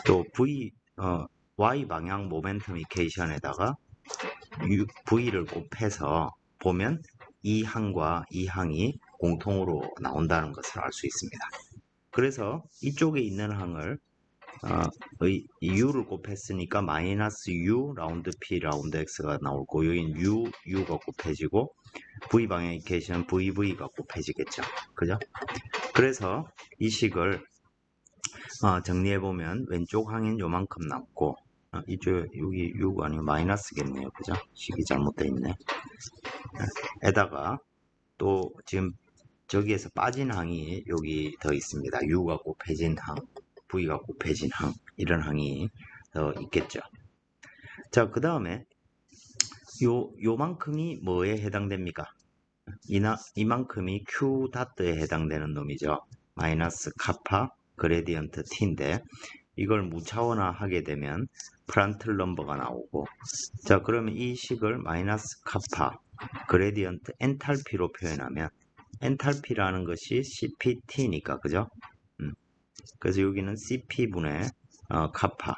또 Y 방향 모멘텀 이케이션에다가 V를 곱해서 보면 이 항과 이 항이 공통으로 나온다는 것을 알 수 있습니다. 그래서 이쪽에 있는 항을 U를 곱했으니까 마이너스 U 라운드 P 라운드 X가 나오고 여긴 U가 곱해지고 V 방향 이케이션 VV가 곱해지겠죠. 그죠? 그래서 이 식을 정리해보면 왼쪽 항엔 요만큼 남고 이쪽 여기 U가 아니고 마이너스겠네요. 그죠? 식이 잘못되어 있네. 에다가 또 지금 저기에서 빠진 항이 여기 더 있습니다. U가 곱해진 항, V가 곱해진 항 이런 항이 더 있겠죠. 자, 그 다음에 요만큼이 뭐에 해당됩니까? 이만큼이 Q 다트에 해당되는 놈이죠. 마이너스 카파 그레디언트 T인데 이걸 무차원화 하게 되면 프란틀 넘버가 나오고, 자, 그러면 이 식을 마이너스 카파 그레디언트 엔탈피로 표현하면 엔탈피라는 것이 CPT니까 그죠? 그래서 여기는 CP분의 카파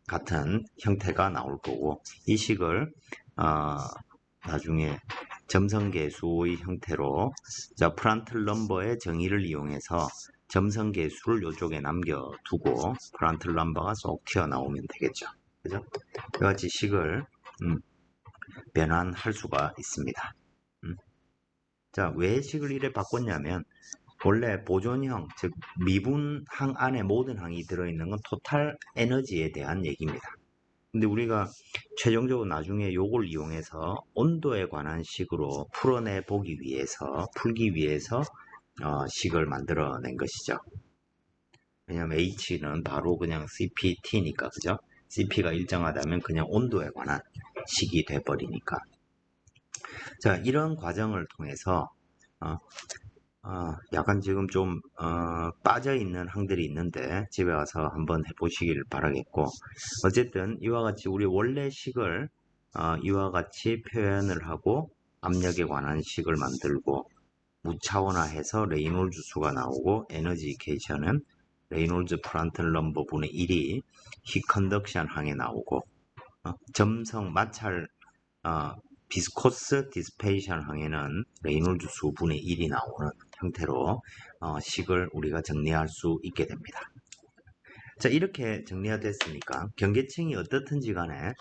같은 형태가 나올 거고, 이 식을 나중에 점성계수의 형태로 프란틀 넘버의 정의를 이용해서 점성계수를 이쪽에 남겨두고 프란틀 넘버가 쏙 튀어나오면 되겠죠. 그죠? 이같이 식을 변환할 수가 있습니다. 자, 왜 식을 이래 바꿨냐면 원래 보존형, 즉 미분 항 안에 모든 항이 들어있는 건 토탈 에너지에 대한 얘기입니다. 근데 우리가 최종적으로 나중에 요걸 이용해서 온도에 관한 식으로 풀기 위해서 식을 만들어낸 것이죠. 왜냐면 H는 바로 그냥 CPT니까, 그죠? CP가 일정하다면 그냥 온도에 관한 식이 돼버리니까. 자, 이런 과정을 통해서 약간 지금 좀 빠져있는 항들이 있는데 집에 와서 한번 해보시길 바라겠고, 어쨌든 이와 같이 우리 원래 식을 이와 같이 표현을 하고 압력에 관한 식을 만들고 무차원화해서 레이놀즈 수가 나오고 에너지 이케이션은 레이놀즈 프란틀 넘버 분의 1이 히 컨덕션 항에 나오고 점성 마찰 비스코스 디스페이션 항에는 레이놀즈 수분의 1이 나오는 형태로 식을 우리가 정리할 수 있게 됩니다. 자, 이렇게 정리가 됐으니까 경계층이 어떻든지 간에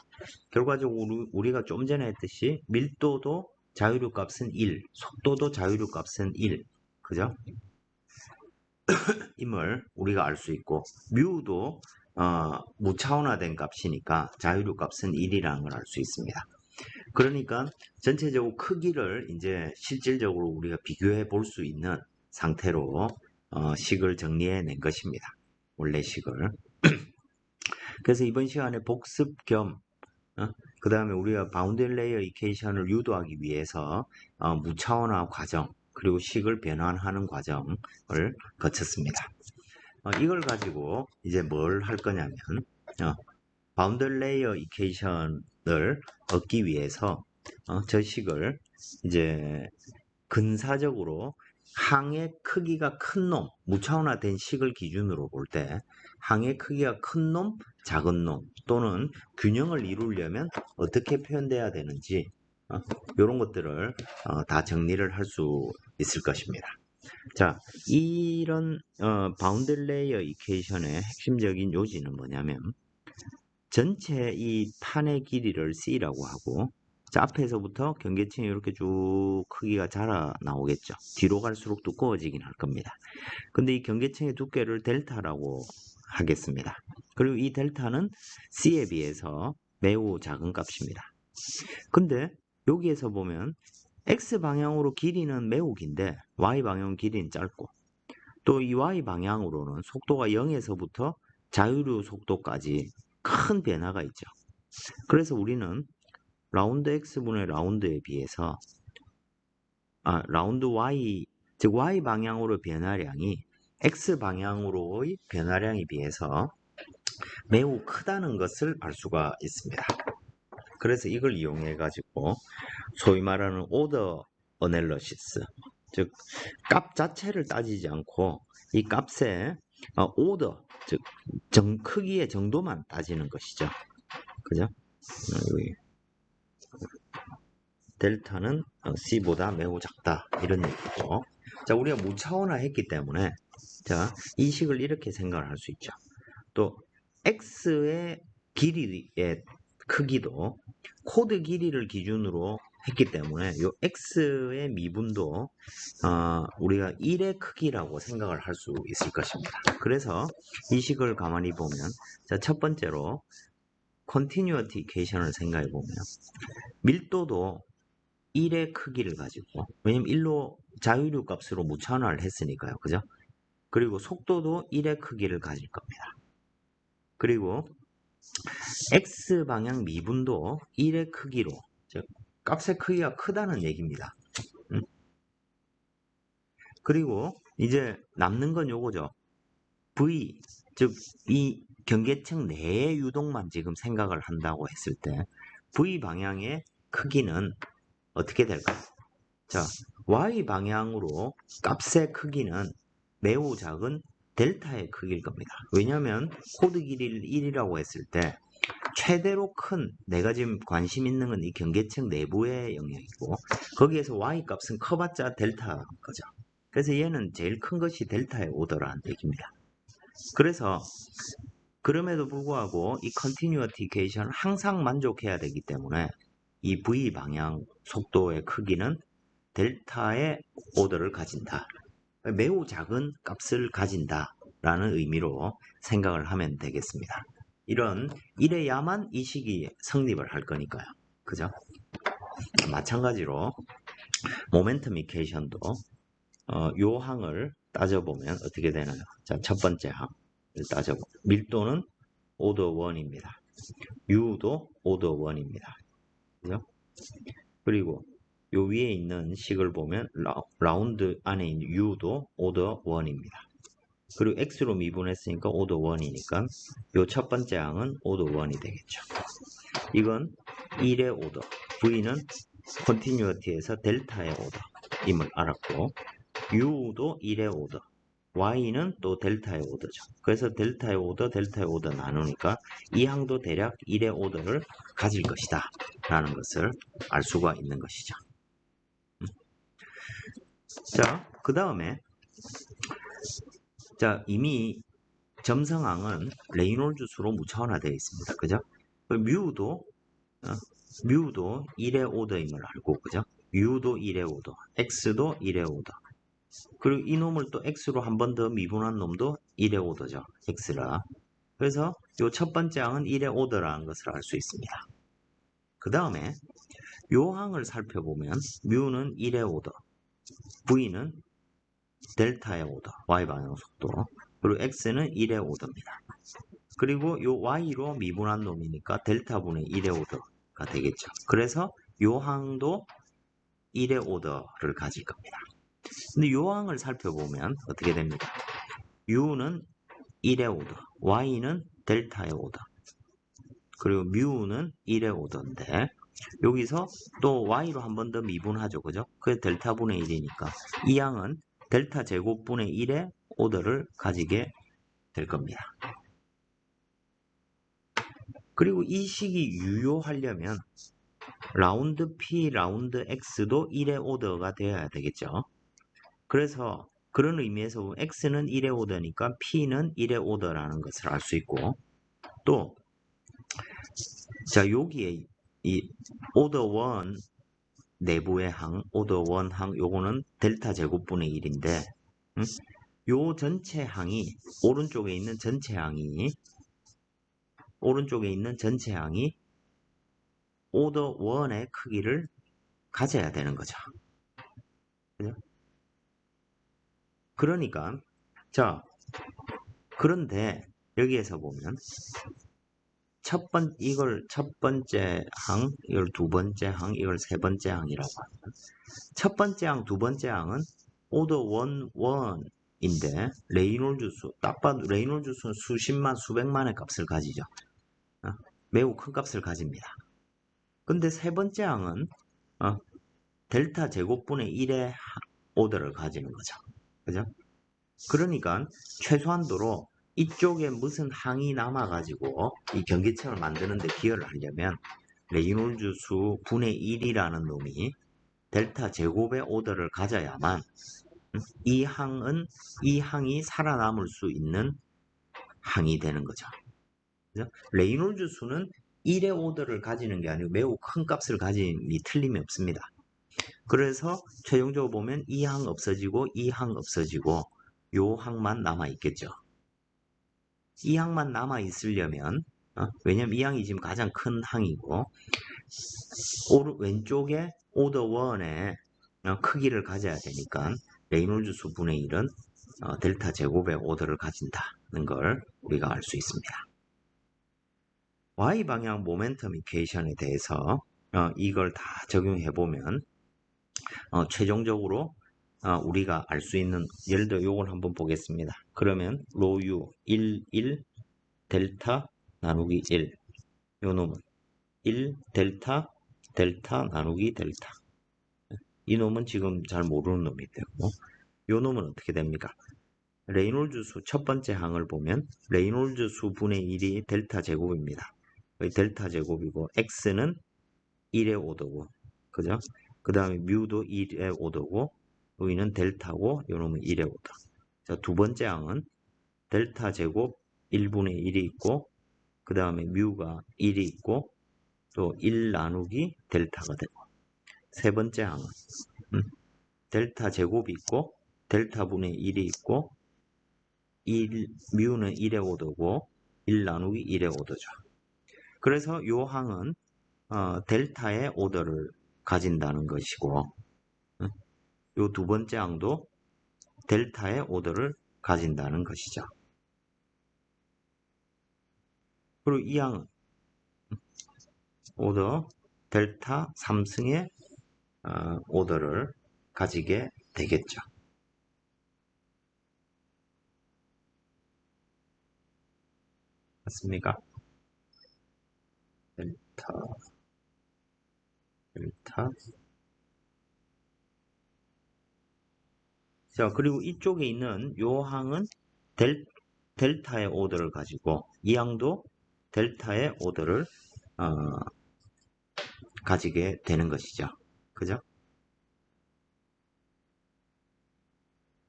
결과적으로 우리가 좀 전에 했듯이 밀도도 자유류 값은 1, 속도도 자유류 값은 1, 그죠? 임을 우리가 알 수 있고 뮤도 무차원화된 값이니까 자유류 값은 1이라는 걸 알 수 있습니다. 그러니까 전체적으로 크기를 이제 실질적으로 우리가 비교해 볼 수 있는 상태로 식을 정리해 낸 것입니다. 원래 식을. 그래서 이번 시간에 복습 겸 그 다음에 우리가 바운더리 레이어 이케이션을 유도하기 위해서 무차원화 과정 그리고 식을 변환하는 과정을 거쳤습니다. 이걸 가지고 이제 뭘 할 거냐면 바운더리 레이어 이케이션을 얻기 위해서 저 식을 이제 근사적으로 항의 크기가 큰 놈, 무차원화된 식을 기준으로 볼 때 항의 크기가 큰 놈, 작은 놈 또는 균형을 이루려면 어떻게 표현돼야 되는지 이런 것들을 다 정리를 할 수 있을 것입니다. 자, 이런 바운더리 레이어 이케이션의 핵심적인 요지는 뭐냐면 전체 이 판의 길이를 C라고 하고 자, 앞에서부터 경계층이 이렇게 쭉 크기가 자라 나오겠죠. 뒤로 갈수록 두꺼워지긴 할 겁니다. 근데 이 경계층의 두께를 델타라고 하겠습니다. 그리고 이 델타는 C에 비해서 매우 작은 값입니다. 근데 여기에서 보면 X방향으로 길이는 매우 긴데 Y방향 길이는 짧고 또 이 Y방향으로는 속도가 0에서부터 자유류 속도까지 큰 변화가 있죠. 그래서 우리는 라운드 X분의 라운드에 비해서 라운드 Y, 즉 Y방향으로 변화량이 X방향으로의 변화량에 비해서 매우 크다는 것을 알 수가 있습니다. 그래서 이걸 이용해 가지고 소위 말하는 오더 어널리시스, 즉 값 자체를 따지지 않고 이 값의 오더, 즉 크기의 정도만 따지는 것이죠. 그죠? 여기 델타는 C보다 매우 작다 이런 얘기죠. 자, 우리가 무차원화 했기 때문에 자, 이 식을 이렇게 생각을 할 수 있죠. 또 X의 길이의 크기도 코드 길이를 기준으로 했기 때문에 이 X의 미분도 우리가 1의 크기라고 생각을 할 수 있을 것입니다. 그래서 이 식을 가만히 보면 자, 첫 번째로 컨티뉴어티 이퀘이션을 생각해 보면 밀도도 1의 크기를 가지고, 왜냐면 1로 자유류 값으로 무차원화를 했으니까요. 그죠? 그리고 속도도 1의 크기를 가질 겁니다. 그리고 X방향 미분도 1의 크기로, 즉 값의 크기가 크다는 얘기입니다. 그리고 이제 남는 건 요거죠. V, 즉 이 경계층 내의 유동만 지금 생각을 한다고 했을 때 V 방향의 크기는 어떻게 될까요? 자, Y 방향으로 값의 크기는 매우 작은 델타의 크기일 겁니다. 왜냐하면 코드 길이를 1이라고 했을 때 최대로 큰 내가 지금 관심 있는 건 이 경계층 내부의 영역이고 거기에서 Y 값은 커봤자 델타인 거죠. 그래서 얘는 제일 큰 것이 델타의 오더라는 얘기입니다. 그래서 그럼에도 불구하고 이 컨티뉴어티 이퀘이션은 항상 만족해야 되기 때문에 이 V 방향 속도의 크기는 델타의 오더를 가진다. 매우 작은 값을 가진다 라는 의미로 생각을 하면 되겠습니다. 이런 이래야만 이 식이 성립을 할 거니까요. 그죠? 마찬가지로 모멘텀 이퀘이션도 요 항을 따져보면 어떻게 되나요? 자, 첫 번째 항을 따져보면 밀도는 오더 1입니다. U도 오더 1입니다. 그죠? 그리고 요 위에 있는 식을 보면 라운드 안에 있는 U도 오더 1입니다. 그리고 X로 미분했으니까 오더 1이니까 요 첫 번째 항은 오더 1이 되겠죠. 이건 1의 오더, V는 컨티뉴어티에서 델타의 오더임을 알았고 U도 1의 오더, Y는 또 델타의 오더죠. 그래서 델타의 오더 나누니까 이 항도 대략 1의 오더를 가질 것이다 라는 것을 알 수가 있는 것이죠. 자, 그 다음에 자, 이미 점성항은 레이놀즈 수로 무차원화되어 있습니다. 그죠? 뮤도 1의 오더임을 알고, 그죠? U도 1의 오더, X도 1의 오더. 그리고 이 놈을 또 X로 한 번 더 미분한 놈도 1의 오더죠. X라. 그래서 요 첫 번째 항은 1의 오더라는 것을 알 수 있습니다. 그 다음에 요 항을 살펴보면 뮤는 1의 오더, V는 델타의 오더, Y방향 속도, 그리고 X는 1의 오더입니다. 그리고 요 Y로 미분한 놈이니까 델타분의 1의 오더가 되겠죠. 그래서 요 항도 1의 오더를 가질 겁니다. 근데 요 항을 살펴보면 어떻게 됩니까? U는 1의 오더, Y는 델타의 오더, 그리고 뮤는 1의 오더인데 여기서 또 Y로 한 번 더 미분하죠. 그죠? 그래서 델타분의 1이니까 이 항은 델타 제곱분의 1의 오더를 가지게 될 겁니다. 그리고 이 식이 유효하려면 라운드 P, 라운드 X도 1의 오더가 되어야 되겠죠. 그래서 그런 의미에서 X는 1의 오더니까 P는 1의 오더라는 것을 알 수 있고 또 자, 여기에 이 오더 1 내부의 항, 오더 1 항, 요거는 델타 제곱분의 1인데, 요 전체 항이, 오른쪽에 있는 전체 항이 오더 1의 크기를 가져야 되는 거죠. 그죠? 그러니까, 자, 그런데 여기에서 보면, 이걸 첫 번째 항, 이걸 두 번째 항, 이걸 세 번째 항이라고 하면, 첫 번째 항, 두 번째 항은 오더 1, 1인데, 레이놀즈 수, 딱 봐도 레이놀즈 수는 수십만, 수백만의 값을 가지죠. 매우 큰 값을 가집니다. 근데 세 번째 항은 델타 제곱분의 1의 오더를 가지는 거죠. 그죠? 그러니까 최소한도로 이쪽에 무슨 항이 남아가지고 이 경계층을 만드는데 기여를 하려면 레이놀즈 수 분의 1이라는 놈이 델타 제곱의 오더를 가져야만 이 항이 살아남을 수 있는 항이 되는 거죠. 그죠? 레이놀즈 수는 1의 오더를 가지는 게 아니고 매우 큰 값을 가짐이 틀림이 없습니다. 그래서 최종적으로 보면 이 항 없어지고 이 항 없어지고 요 항만 남아 있겠죠. 이 항만 남아 있으려면 왜냐면 이 항이 지금 가장 큰 항이고 왼쪽에 오더 1의 크기를 가져야 되니까 레이놀즈 수 분의 1은 델타 제곱의 오더를 가진다는 걸 우리가 알 수 있습니다. Y방향 모멘텀 이퀘이션에 대해서 이걸 다 적용해 보면 최종적으로 우리가 알 수 있는, 예를 들어 요걸 한번 보겠습니다. 그러면 로유 1, 1 델타 나누기 1, 요 놈은 1 델타 나누기 델타, 이 놈은 지금 잘 모르는 놈이 되고, 요 놈은 어떻게 됩니까? 레이놀즈 수 첫 번째 항을 보면 레이놀즈 수 분의 1이 델타 제곱입니다. 델타 제곱이고 x는 1의 오더고, 그죠? 그 다음에 뮤도 1의 오더고, 여기는 델타고 요놈은 1의 오더. 자, 두 번째 항은 델타 제곱 1분의 1이 있고, 그 다음에 뮤가 1이 있고, 또 1 나누기 델타가 되고, 세 번째 항은 델타 제곱이 있고 델타 분의 1이 있고 뮤는 1의 오더고 1 나누기 1의 오더죠. 그래서 요 항은 델타의 오더를 가진다는 것이고, 요 두 번째 항도 델타의 오더를 가진다는 것이죠. 그리고 이 항은 오더 델타 3승의 오더를 가지게 되겠죠. 맞습니까? 델타 자, 그리고 이쪽에 있는 요 항은 델타의 오더를 가지고, 이 항도 델타의 오더를 가지게 되는 것이죠. 그죠?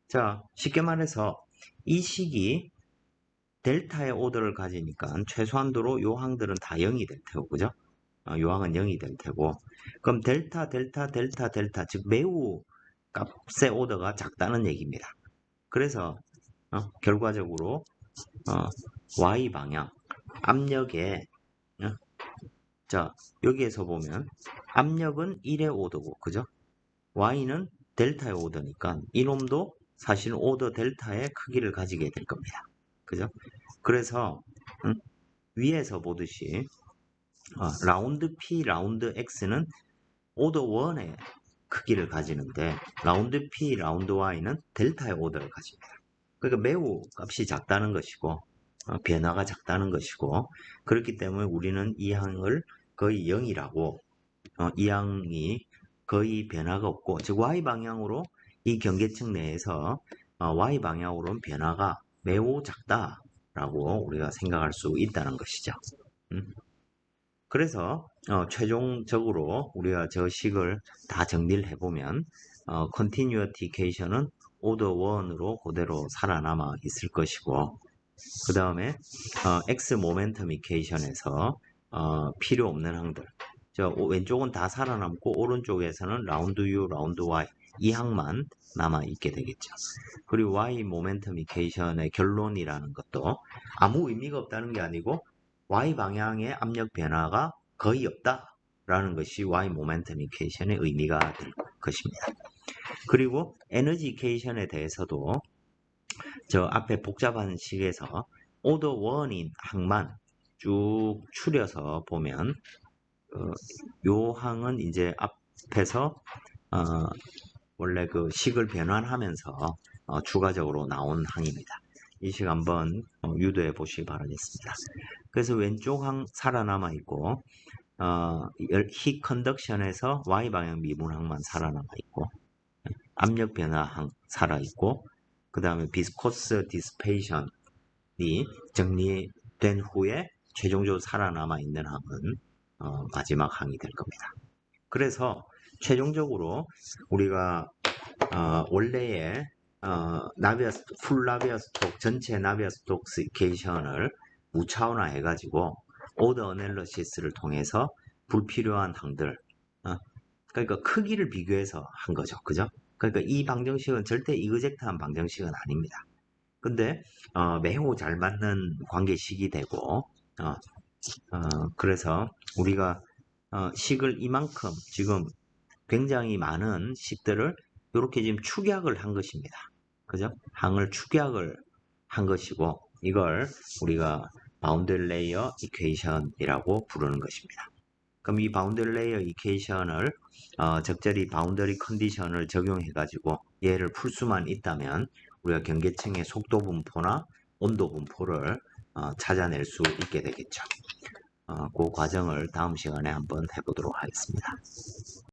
자, 쉽게 말해서 이 식이 델타의 오더를 가지니까 최소한도로 요 항들은 다 0이 될 테고, 그죠? 요 항은 0이 될 테고, 그럼 델타, 즉 매우 값의 오더가 작다는 얘기입니다. 그래서 결과적으로 Y 방향 압력에 자, 여기에서 보면 압력은 1의 오더고, 그죠? Y는 델타의 오더니까 이놈도 사실 오더 델타의 크기를 가지게 될 겁니다. 그죠? 그래서 위에서 보듯이 라운드 P, 라운드 X는 오더 1의 크기를 가지는데 라운드 P, 라운드 Y는 델타의 오더를 가집니다. 그러니까 매우 값이 작다는 것이고 변화가 작다는 것이고, 그렇기 때문에 우리는 이 항을 거의 0이라고, 이 항이 거의 변화가 없고, 즉 Y방향으로 이 경계층 내에서 Y방향으로는 변화가 매우 작다라고 우리가 생각할 수 있다는 것이죠. 그래서 최종적으로 우리가 저 식을 다 정리를 해보면 Continuity Equation은 오더 1으로 그대로 살아남아 있을 것이고, 그 다음에 X 모멘텀 이퀘이션에서 필요 없는 항들, 왼쪽은 다 살아남고 오른쪽에서는 라운드 U, 라운드 Y 이 항만 남아 있게 되겠죠. 그리고 Y 모멘텀 이케이션의 결론이라는 것도 아무 의미가 없다는 게 아니고 Y 방향의 압력 변화가 거의 없다라는 것이 Y 모멘텀 이케이션의 의미가 될 것입니다. 그리고 에너지 이케이션에 대해서도 저 앞에 복잡한 식에서 오더 1인 항만 쭉 추려서 보면 요 항은 이제 앞에서 원래 그 식을 변환하면서 추가적으로 나온 항입니다. 이 식 한번 유도해 보시기 바라겠습니다. 그래서 왼쪽 항 살아남아 있고 히 컨덕션에서 Y 방향 미분 항만 살아남아 있고 압력 변화 항 살아 있고 그 다음에 비스코스 디스페이션이 정리된 후에 최종적으로 살아남아 있는 항은 마지막 항이 될 겁니다. 그래서 최종적으로 우리가 원래의 풀 나비아스톡 전체 나비아스톡스케이션을 무차원화 해가지고 오더 어널리시스를 통해서 불필요한 항들 그러니까 크기를 비교해서 한 거죠. 그죠? 그러니까 이 방정식은 절대 이그젝트한 방정식은 아닙니다. 근데 매우 잘 맞는 관계식이 되고 그래서 우리가 식을 이만큼 지금 굉장히 많은 식들을 이렇게 지금 축약을 한 것입니다. 그죠? 항을 축약을 한 것이고 이걸 우리가 바운더리 레이어 이퀘이션이라고 부르는 것입니다. 그럼 이 바운더리 레이어 이퀘이션을 적절히 바운더리 컨디션을 적용해 가지고 얘를 풀 수만 있다면 우리가 경계층의 속도 분포나 온도 분포를 찾아낼 수 있게 되겠죠. 그 과정을 다음 시간에 한번 해보도록 하겠습니다.